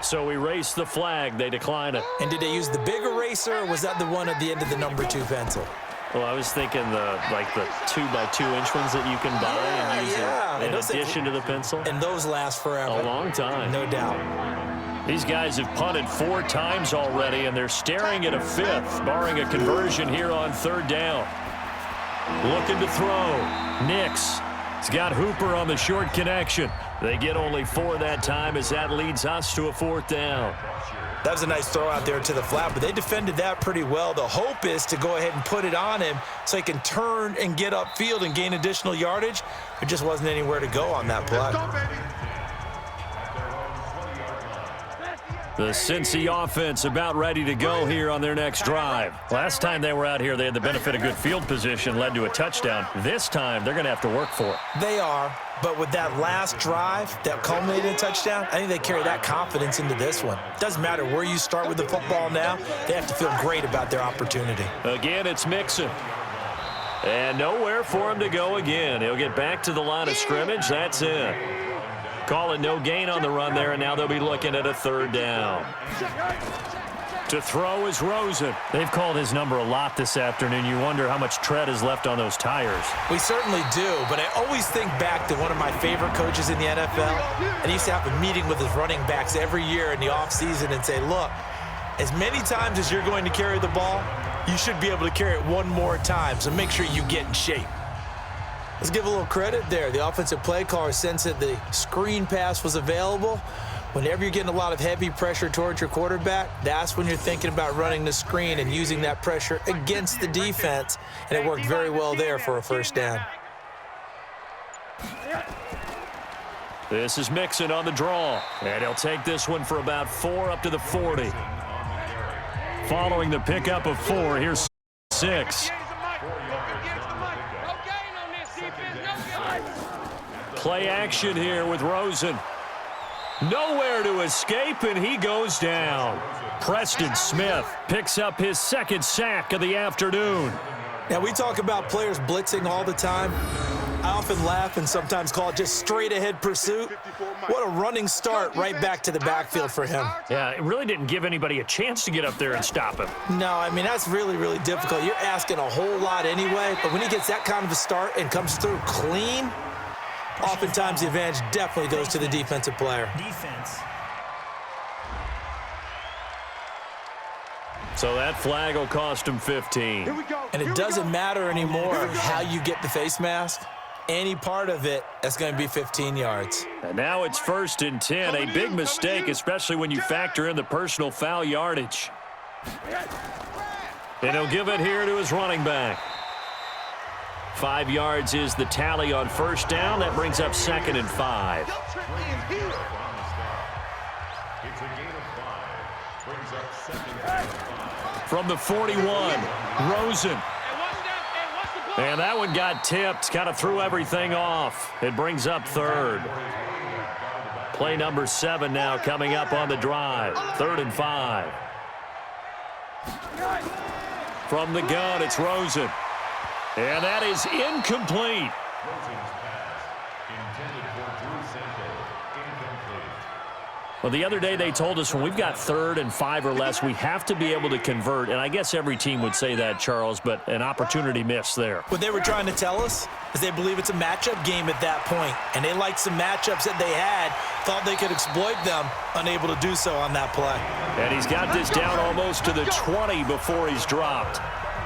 S2: So erase the flag. They decline it.
S3: And did they use the big eraser, or was that the one at the end of the number 2 pencil?
S2: Well, I was thinking the 2x2-inch ones that you can buy and use in addition to the pencil.
S3: And those last forever.
S2: A long time.
S3: No doubt.
S2: These guys have punted 4 times already, and they're staring at a 5th, barring a conversion here on 3rd down. Looking to throw. Nix. He's got Hooper on the short connection. They get only 4 that time as that leads us to a 4th down.
S3: That was a nice throw out there to the flat, but they defended that pretty well. The hope is to go ahead and put it on him so he can turn and get upfield and gain additional yardage. There just wasn't anywhere to go on that play.
S2: The Cincy offense about ready to go here on their next drive. Last time they were out here, they had the benefit of good field position, led to a touchdown. This time, they're going to have to work for it.
S3: They are, but with that last drive that culminated in a touchdown, I think they carry that confidence into this one. Doesn't matter where you start with the football now, they have to feel great about their opportunity.
S2: Again, it's Mixon. And nowhere for him to go again. He'll get back to the line of scrimmage. That's it. Call it no gain on the run there, and now they'll be looking at a 3rd down. To throw is Rosen. They've called his number a lot this afternoon. You wonder how much tread is left on those tires.
S3: We certainly do, but I always think back to one of my favorite coaches in the NFL, and he used to have a meeting with his running backs every year in the offseason and say, look, as many times as you're going to carry the ball, you should be able to carry it one more time, so make sure you get in shape. Let's give a little credit there. The offensive play caller sensed that the screen pass was available. Whenever you're getting a lot of heavy pressure towards your quarterback, that's when you're thinking about running the screen and using that pressure against the defense, and it worked very well there for a 1st down.
S2: This is Mixon on the draw, and he'll take this one for about 4 up to the 40. Following the pickup of 4, here's 6. Play action here with Rosen. Nowhere to escape, and he goes down. Preston Smith picks up his 2nd sack of the afternoon.
S3: Now, we talk about players blitzing all the time. I often laugh and sometimes call it just straight-ahead pursuit. What a running start right back to the backfield for him.
S2: Yeah, it really didn't give anybody a chance to get up there and stop him.
S3: No, I mean, that's really, really difficult. You're asking a whole lot anyway, but when he gets that kind of a start and comes through clean, oftentimes the advantage definitely goes to the defensive player.
S5: Defense.
S2: So that flag will cost him 15.
S3: And it doesn't matter anymore how you get the face mask. Any part of it, that's going to be 15 yards.
S2: And now it's 1st and 10. A big mistake, especially when you factor in the personal foul yardage. And he'll give it here to his running back. 5 yards is the tally on 1st down. That brings up 2nd and 5. From the 41, Rosen. And that one got tipped, kind of threw everything off. It brings up 3rd. Play number 7 now coming up on the drive. 3rd and 5. From the gun, it's Rosen. And that is incomplete. Well, the other day they told us when we've got 3rd and 5 or less, we have to be able to convert. And I guess every team would say that, Charles, but an opportunity missed there.
S3: What they were trying to tell us is they believe it's a matchup game at that point. And they liked some matchups that they had, thought they could exploit them, unable to do so on that play.
S2: And he's got this down almost to the 20 before he's dropped.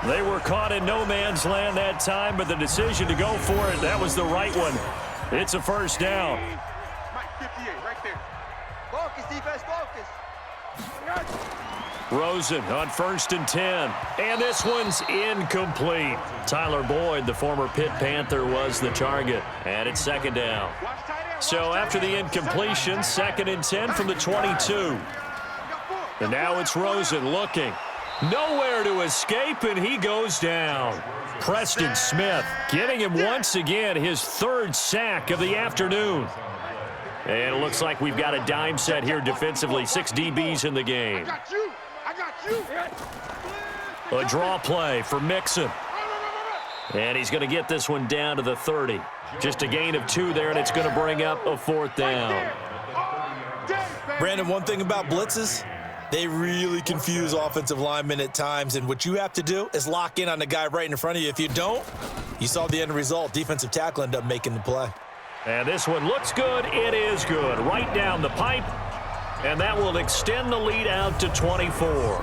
S2: They were caught in no man's land that time, but the decision to go for it, that was the right one. It's a 1st down. Rosen on 1st and 10. And this one's incomplete. Tyler Boyd, the former Pitt Panther, was the target. And it's 2nd down. So after the incompletion, 2nd and 10 from the 22. And now it's Rosen looking. Nowhere to escape, and he goes down. Preston Smith getting him once again his 3rd sack of the afternoon. And it looks like we've got a dime set here defensively. 6 DBs in the game. A draw play for Mixon. And he's going to get this one down to the 30. Just a gain of 2 there, and it's going to bring up a 4th down.
S3: Brandon, one thing about blitzes, they really confuse offensive linemen at times, and what you have to do is lock in on the guy right in front of you. If you don't, you saw the end result. Defensive tackle ended up making the play.
S2: And this one looks good. It is good. Right down the pipe, and that will extend the lead out to 24.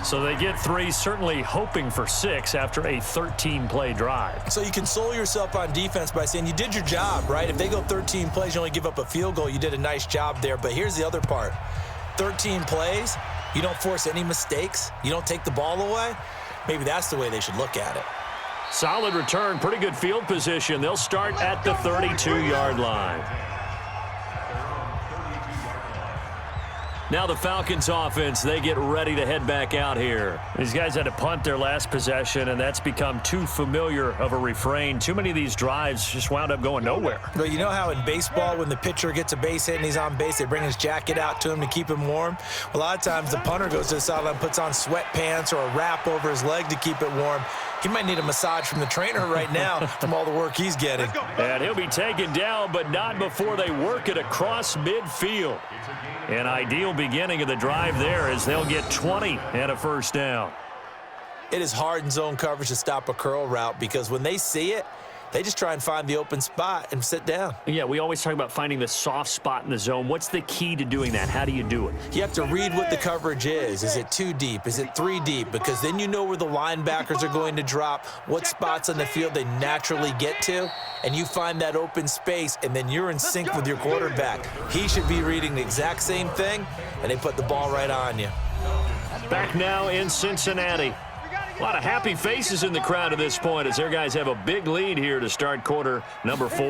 S2: So they get 3, certainly hoping for 6 after a 13-play drive.
S3: So you console yourself on defense by saying you did your job, right? If they go 13 plays, you only give up a field goal, you did a nice job there. But here's the other part. 13 plays, you don't force any mistakes, you don't take the ball away. Maybe that's the way they should look at it.
S2: Solid return, pretty good field position. They'll start at the 32-yard line. Now the Falcons offense, they get ready to head back out here. These guys had to punt their last possession, and that's become too familiar of a refrain. Too many of these drives just wound up going nowhere.
S3: But you know how in baseball, when the pitcher gets a base hit and he's on base, they bring his jacket out to him to keep him warm? Well, a lot of times the punter goes to the sideline, puts on sweatpants or a wrap over his leg to keep it warm. He might need a massage from the trainer right now from all the work he's getting.
S2: And he'll be taken down, but not before they work it across midfield. An ideal beginning of the drive there as they'll get 20 and a first down.
S3: It is hard in zone coverage to stop a curl route because when they see it, they just try and find the open spot and sit down.
S2: Yeah, we always talk about finding the soft spot in the zone. What's the key to doing that? How do you do it?
S3: You have to read what the coverage is. Is it 2 deep? Is it 3 deep? Because then you know where the linebackers are going to drop, what spots on the field they naturally get to, and you find that open space, and then you're in sync with your quarterback. He should be reading the exact same thing, and they put the ball right on you.
S2: Back now in Cincinnati. A lot of happy faces in the crowd at this point as their guys have a big lead here to start quarter number 4.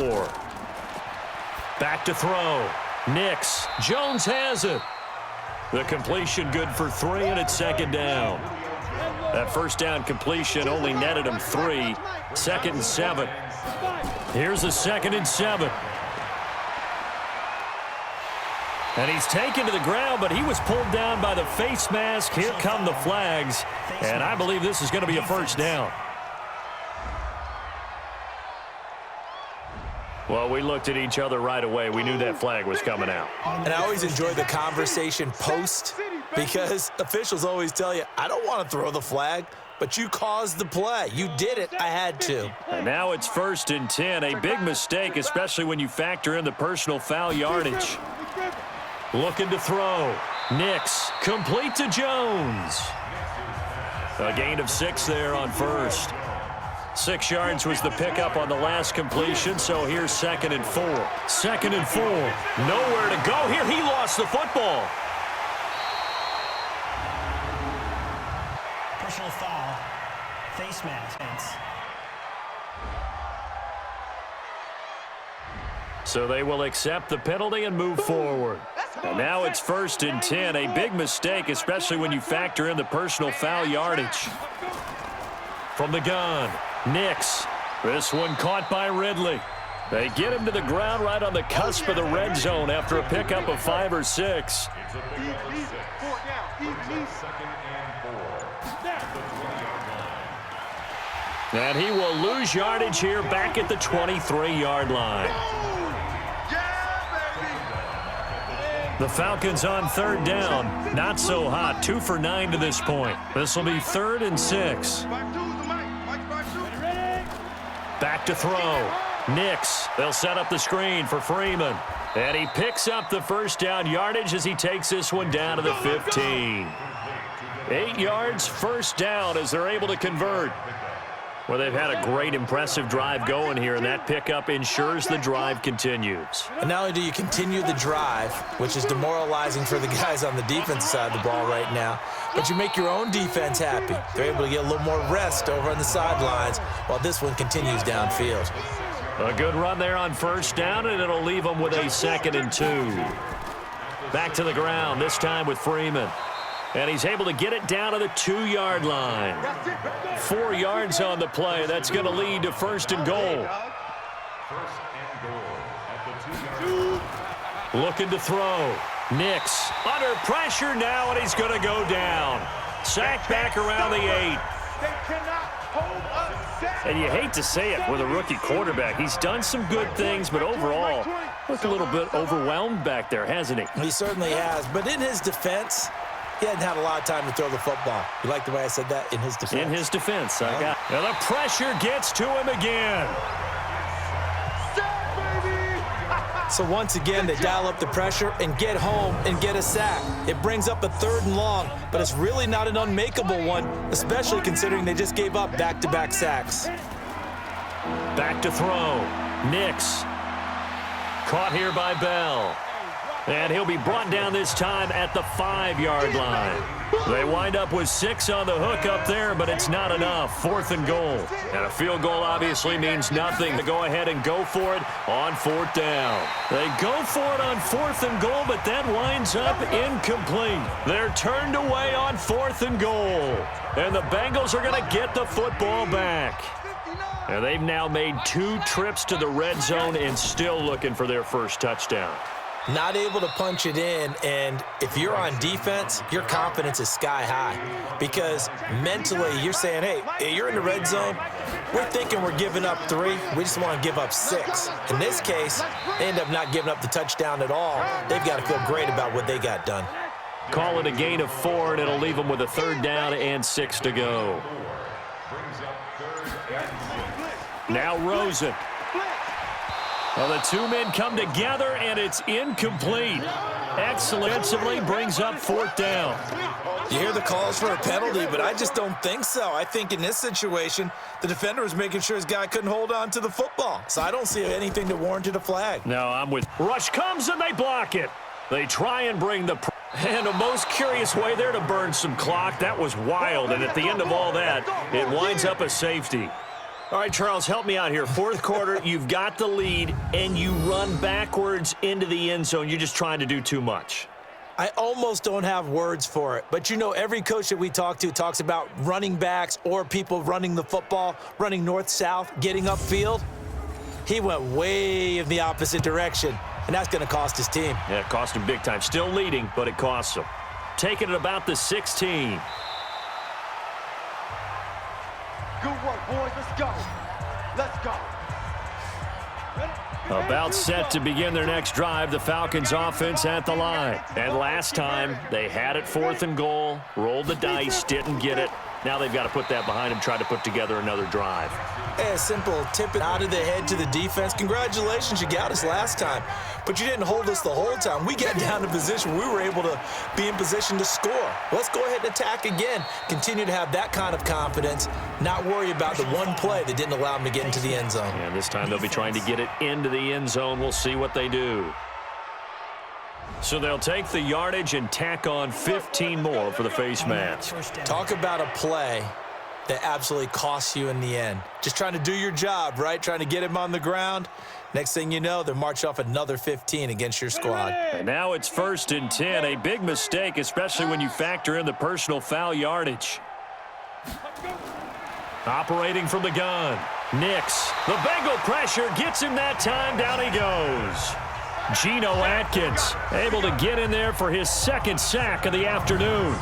S2: Back to throw. Nix. Jones has it. The completion good for 3, and it's second down. That first down completion only netted him 3. 2nd and 7. Here's a 2nd and 7. And he's taken to the ground, but he was pulled down by the face mask. Here come the flags, and I believe this is going to be a first down. Well, we looked at each other right away. We knew that flag was coming out.
S3: And I always enjoy the conversation post because officials always tell you, I don't want to throw the flag, but you caused the play. You did it. I had to.
S2: And now it's 1st and 10. A big mistake, especially when you factor in the personal foul yardage. Looking to throw. Nix. Complete to Jones. A gain of 6 there on first. 6 yards was the pickup on the last completion, so here's 2nd and 4. 2nd and 4. Nowhere to go here. He lost the football.
S5: Personal foul. Face mask.
S2: So they will accept the penalty and move forward. And now it's 1st and 10. A big mistake, especially when you factor in the personal foul yardage. From the gun, Nix. This one caught by Ridley. They get him to the ground right on the cusp of the red zone after a pickup of 5 or 6. And he will lose yardage here back at the 23-yard line. The Falcons on 3rd down. Not so hot. 2 for 9 to this point. This will be 3rd and 6. Back to throw. Nix. They'll set up the screen for Freeman. And he picks up the first down yardage as he takes this one down to the 15. 8 yards, first down as they're able to convert. Well, they've had a great, impressive drive going here, and that pickup ensures the drive continues.
S3: And not only do you continue the drive, which is demoralizing for the guys on the defensive side of the ball right now, but you make your own defense happy. They're able to get a little more rest over on the sidelines while this one continues downfield.
S2: A good run there on first down, and it'll leave them with a 2nd and 2. Back to the ground, this time with Freeman. And he's able to get it down to the 2-yard line. 4 yards on the play. That's going to lead to 1st and goal. Looking to throw. Nix under pressure now, and he's going to go down. Sacked back around the 8.
S4: They cannot hold us.
S2: And you hate to say it with a rookie quarterback. He's done some good things, but overall, looked a little bit overwhelmed back there, hasn't he?
S3: He certainly has. But in his defense, he hadn't had a lot of time to throw the football. You like the way I said that? In his defense.
S2: In his defense. I got. Now the pressure gets to him again.
S3: So once again, they dial up the pressure and get home and get a sack. It brings up a 3rd and long, but it's really not an unmakeable one, especially considering they just gave up back-to-back sacks.
S2: Back to throw. Nix. Caught here by Bell. And he'll be brought down this time at the 5-yard line. They wind up with 6 on the hook up there, but it's not enough. 4th and goal. And a field goal obviously means nothing to go ahead and go for it on 4th down. They go for it on 4th and goal, but that winds up incomplete. They're turned away on 4th and goal. And the Bengals are going to get the football back. And they've now made 2 trips to the red zone and still looking for their first touchdown.
S3: Not able to punch it in, and if you're on defense, your confidence is sky high because mentally you're saying, hey, you're in the red zone. We're thinking we're giving up 3. We just want to give up 6. In this case, they end up not giving up the touchdown at all. They've got to feel great about what they got done.
S2: Call it a gain of 4, and it'll leave them with a 3rd down and 6 to go. Now Rosen. Well, the 2 men come together, and it's incomplete. Excellently brings up 4th down.
S3: You hear the calls for a penalty, but I just don't think so. I think in this situation, the defender was making sure his guy couldn't hold on to the football. So I don't see anything to warrant a flag.
S2: No, I'm with. Rush comes, and they block it. They try and bring the... And a most curious way there to burn some clock. That was wild, and at the end of all that, it winds up a safety. All right, Charles, help me out here. 4th quarter, you've got the lead, and you run backwards into the end zone. You're just trying to do too much.
S3: I almost don't have words for it. But, you know, every coach that we talk to talks about running backs or people running the football, running north-south, getting upfield. He went way in the opposite direction, and that's going to cost his team.
S2: Yeah, it cost him big time. Still leading, but it costs him. Taking it about the 16.
S4: Good work, boys. Let's go. Let's go.
S2: About set to begin their next drive, the Falcons offense at the line. And last time, they had it 4th and goal, rolled the dice, didn't get it. Now they've got to put that behind them, try to put together another drive.
S3: A simple tip it out of the head to the defense. Congratulations, you got us last time. But you didn't hold us the whole time. We got down to position. We were able to be in position to score. Let's go ahead and attack again. Continue to have that kind of confidence. Not worry about the one play that didn't allow them to get into the end zone.
S2: And this time they'll be trying to get it into the end zone. We'll see what they do. So they'll take the yardage and tack on 15 more for the face mask.
S3: Talk about a play that absolutely costs you in the end. Just trying to do your job, right? Trying to get him on the ground. Next thing you know, they're march off another 15 against your squad.
S2: And now it's 1st and 10. A big mistake, especially when you factor in the personal foul yardage. Operating from the gun. Nix. The Bengal pressure gets him that time. Down he goes. Geno Atkins able to get in there for his 2nd sack of the afternoon.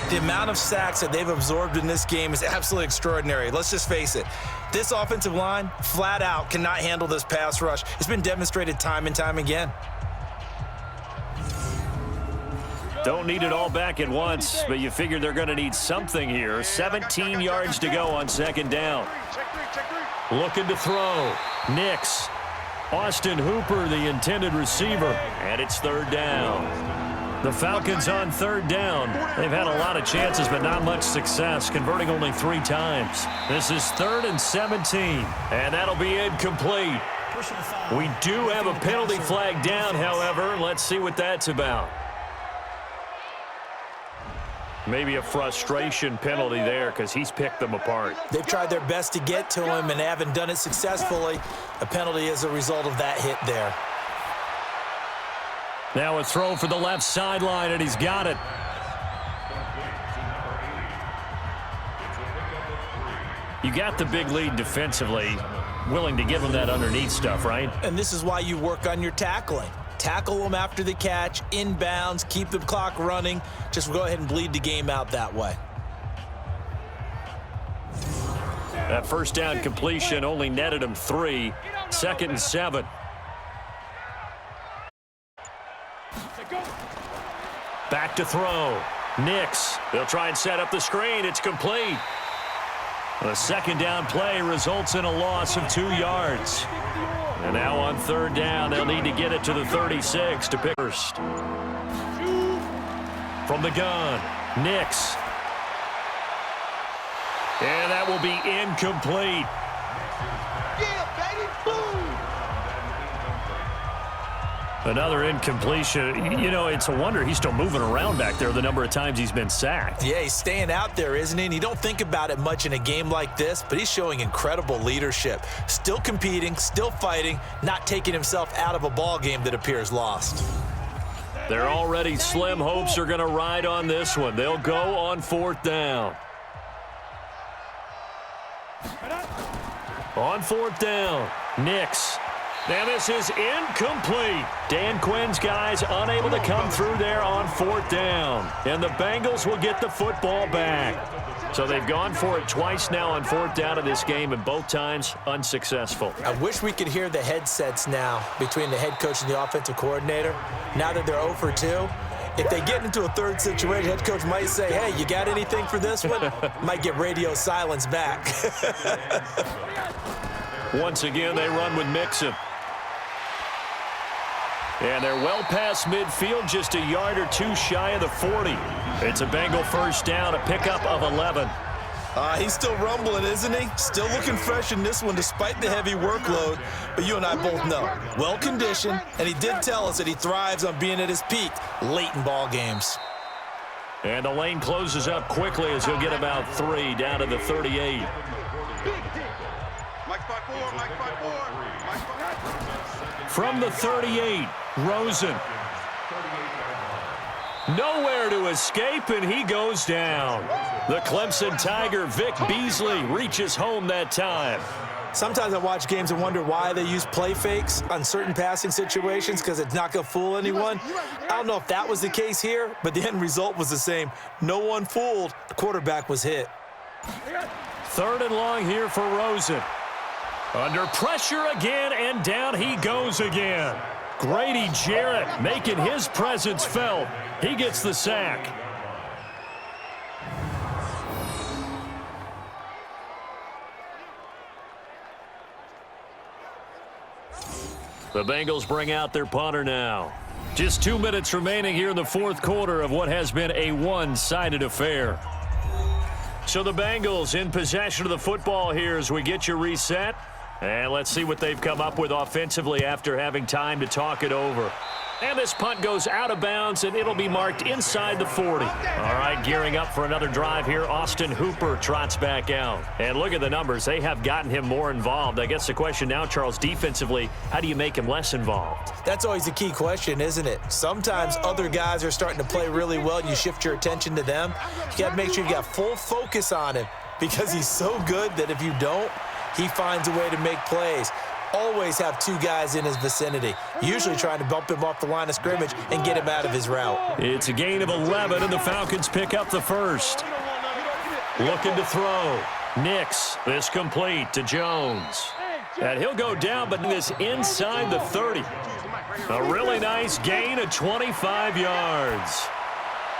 S3: The amount of sacks that they've absorbed in this game is absolutely extraordinary. Let's just face it. This offensive line, flat out, cannot handle this pass rush. It's been demonstrated time and time again.
S2: Don't need it all back at once, but you figure they're going to need something here. 17 yards to go on 2nd down. Looking to throw. Nix. Austin Hooper, the intended receiver, and it's 3rd down. The Falcons on 3rd down. They've had a lot of chances, but not much success, converting only 3 times. This is 3rd and 17, and that'll be incomplete. We do have a penalty flag down, however. Let's see what that's about. Maybe a frustration penalty there because he's picked them apart.
S3: They've tried their best to get to him and haven't done it successfully. A penalty is a result of that hit there.
S2: Now a throw for the left sideline, and he's got it. You got the big lead defensively, willing to give him that underneath stuff, right?
S3: And this is why you work on your tackling. Tackle them after the catch, inbounds, keep the clock running. Just go ahead and bleed the game out that way.
S2: That first down completion only netted him 3. 2nd and 7. Back to throw. Nix. They'll try and set up the screen. It's complete. The second down play results in a loss of 2 yards. And now on 3rd down, they'll need to get it to the 36 to pick first. From the gun, Nix. And that will be incomplete. Another incompletion. You know, it's a wonder he's still moving around back there the number of times he's been sacked.
S3: Yeah, he's staying out there, isn't he? And you don't think about it much in a game like this, but he's showing incredible leadership. Still competing, still fighting, not taking himself out of a ball game that appears lost.
S2: Their already slim hopes are going to ride on this one. They'll go on 4th down. On 4th down, Nix. Now this is incomplete. Dan Quinn's guys unable to come through there on 4th down. And the Bengals will get the football back. So they've gone for it twice now on 4th down in this game, and both times unsuccessful.
S3: I wish we could hear the headsets now between the head coach and the offensive coordinator. Now that they're 0 for 2, if they get into a third situation, head coach might say, hey, you got anything for this one? Might get radio silence back.
S2: Once again, they run with Mixon. And they're well past midfield, just a yard or 2 shy of the 40. It's a Bengal first down, a pickup of 11.
S3: He's still rumbling, isn't he? Still looking fresh in this one despite the heavy workload. But you and I both know, well-conditioned, and he did tell us that he thrives on being at his peak late in ball games.
S2: And the lane closes up quickly as he'll get about 3 down to the 38. From the 38, Rosen. Nowhere to escape, and he goes down. The Clemson Tiger, Vic Beasley, reaches home that time.
S3: Sometimes I watch games and wonder why they use play fakes on certain passing situations because it's not going to fool anyone. I don't know if that was the case here, but the end result was the same. No one fooled. The quarterback was hit.
S2: 3rd and long here for Rosen. Under pressure again, and down he goes again. Grady Jarrett making his presence felt. He gets the sack. The Bengals bring out their punter now. Just 2 minutes remaining here in the 4th quarter of what has been a one-sided affair. So the Bengals in possession of the football here as we get you reset. And let's see what they've come up with offensively after having time to talk it over. And this punt goes out of bounds, and it'll be marked inside the 40. All right, gearing up for another drive here. Austin Hooper trots back out. And look at the numbers. They have gotten him more involved. I guess the question now, Charles, defensively, how do you make him less involved?
S3: That's always the key question, isn't it? Sometimes other guys are starting to play really well, and you shift your attention to them. You got to make sure you got full focus on him because he's so good that if you don't, he finds a way to make plays. Always have 2 guys in his vicinity, usually trying to bump him off the line of scrimmage and get him out of his route.
S2: It's a gain of 11, and the Falcons pick up the first. Looking to throw. Nix, this complete to Jones. And he'll go down, but this inside the 30. A really nice gain of 25 yards.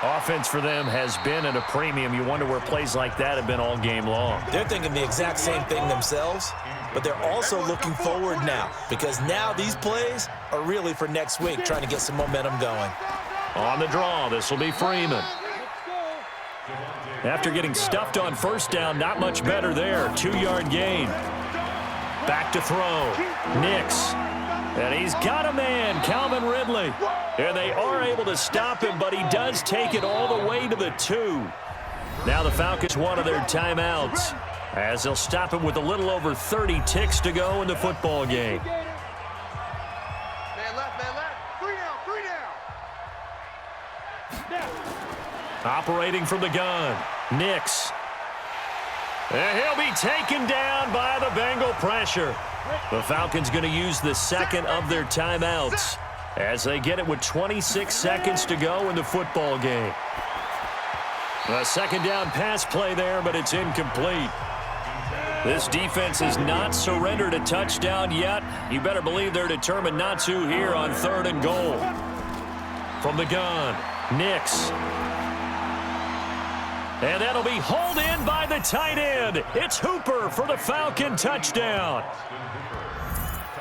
S2: Offense for them has been at a premium. You wonder where plays like that have been all game long.
S3: They're thinking the exact same thing themselves, but they're also looking forward now because now these plays are really for next week, trying to get some momentum going.
S2: On the draw, this will be Freeman. After getting stuffed on first down, not much better there. 2-yard gain. Back to throw. Nix. And he's got a man, Calvin Ridley. And they are able to stop him, but he does take it all the way to the 2. Now the Falcons one of their timeouts as they'll stop him with a little over 30 ticks to go in the football game.
S4: Man left, 3 down.
S2: Operating from the gun, Nix. And he'll be taken down by the Bengal pressure. The Falcons going to use the second of their timeouts as they get it with 26 seconds to go in the football game. A second down pass play there, but it's incomplete. This defense has not surrendered a touchdown yet. You better believe they're determined not to here on 3rd and goal. From the gun, Nix. And that'll be hauled in by the tight end. It's Hooper for the Falcon touchdown.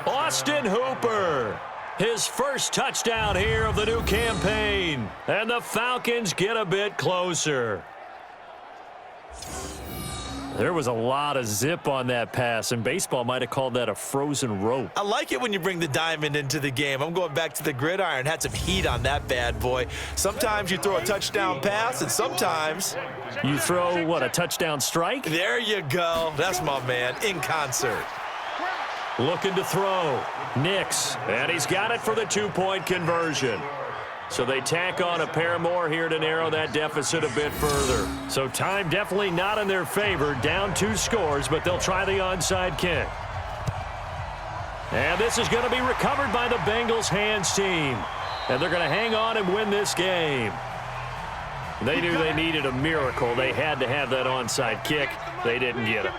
S2: Austin Hooper. His first touchdown here of the new campaign. And the Falcons get a bit closer. There was a lot of zip on that pass, and baseball might have called that a frozen rope.
S3: I like it when you bring the diamond into the game. I'm going back to the gridiron. Had some heat on that bad boy. Sometimes you throw a touchdown pass, and sometimes
S2: you throw, what, a touchdown strike?
S3: There you go. That's my man, in concert.
S2: Looking to throw. Nix, and he's got it for the 2-point conversion. So they tack on a pair more here to narrow that deficit a bit further. So time definitely not in their favor. Down 2 scores, but they'll try the onside kick. And this is going to be recovered by the Bengals hands team. And they're going to hang on and win this game. They knew they needed a miracle. They had to have that onside kick. They didn't get it.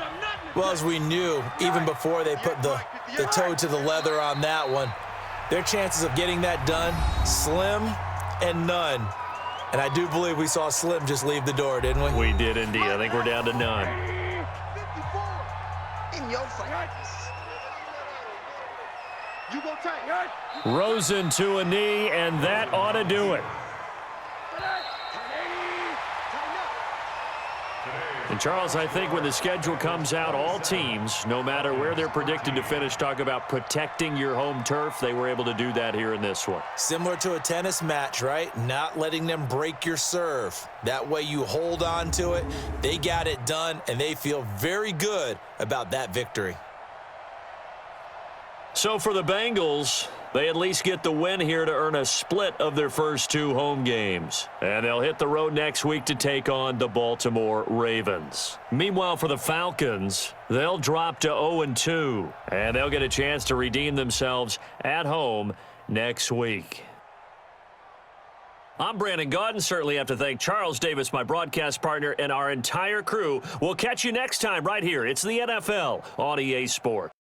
S3: Well, as we knew, even before they put the toe to the leather on that one, their chances of getting that done, slim and none. And I do believe we saw Slim just leave the door, didn't we?
S2: We did indeed. I think we're down to none.
S4: In your face. You go take.
S2: Rosen to a knee, and that ought to do it. And, Charles, I think when the schedule comes out, all teams, no matter where they're predicted to finish, talk about protecting your home turf. They were able to do that here in this one.
S3: Similar to a tennis match, right? Not letting them break your serve. That way you hold on to it. They got it done, and they feel very good about that victory.
S2: So for the Bengals, they at least get the win here to earn a split of their first 2 home games. And they'll hit the road next week to take on the Baltimore Ravens. Meanwhile, for the Falcons, they'll drop to 0-2. And they'll get a chance to redeem themselves at home next week. I'm Brandon Gaudin. Certainly have to thank Charles Davis, my broadcast partner, and our entire crew. We'll catch you next time right here. It's the NFL on EA Sports.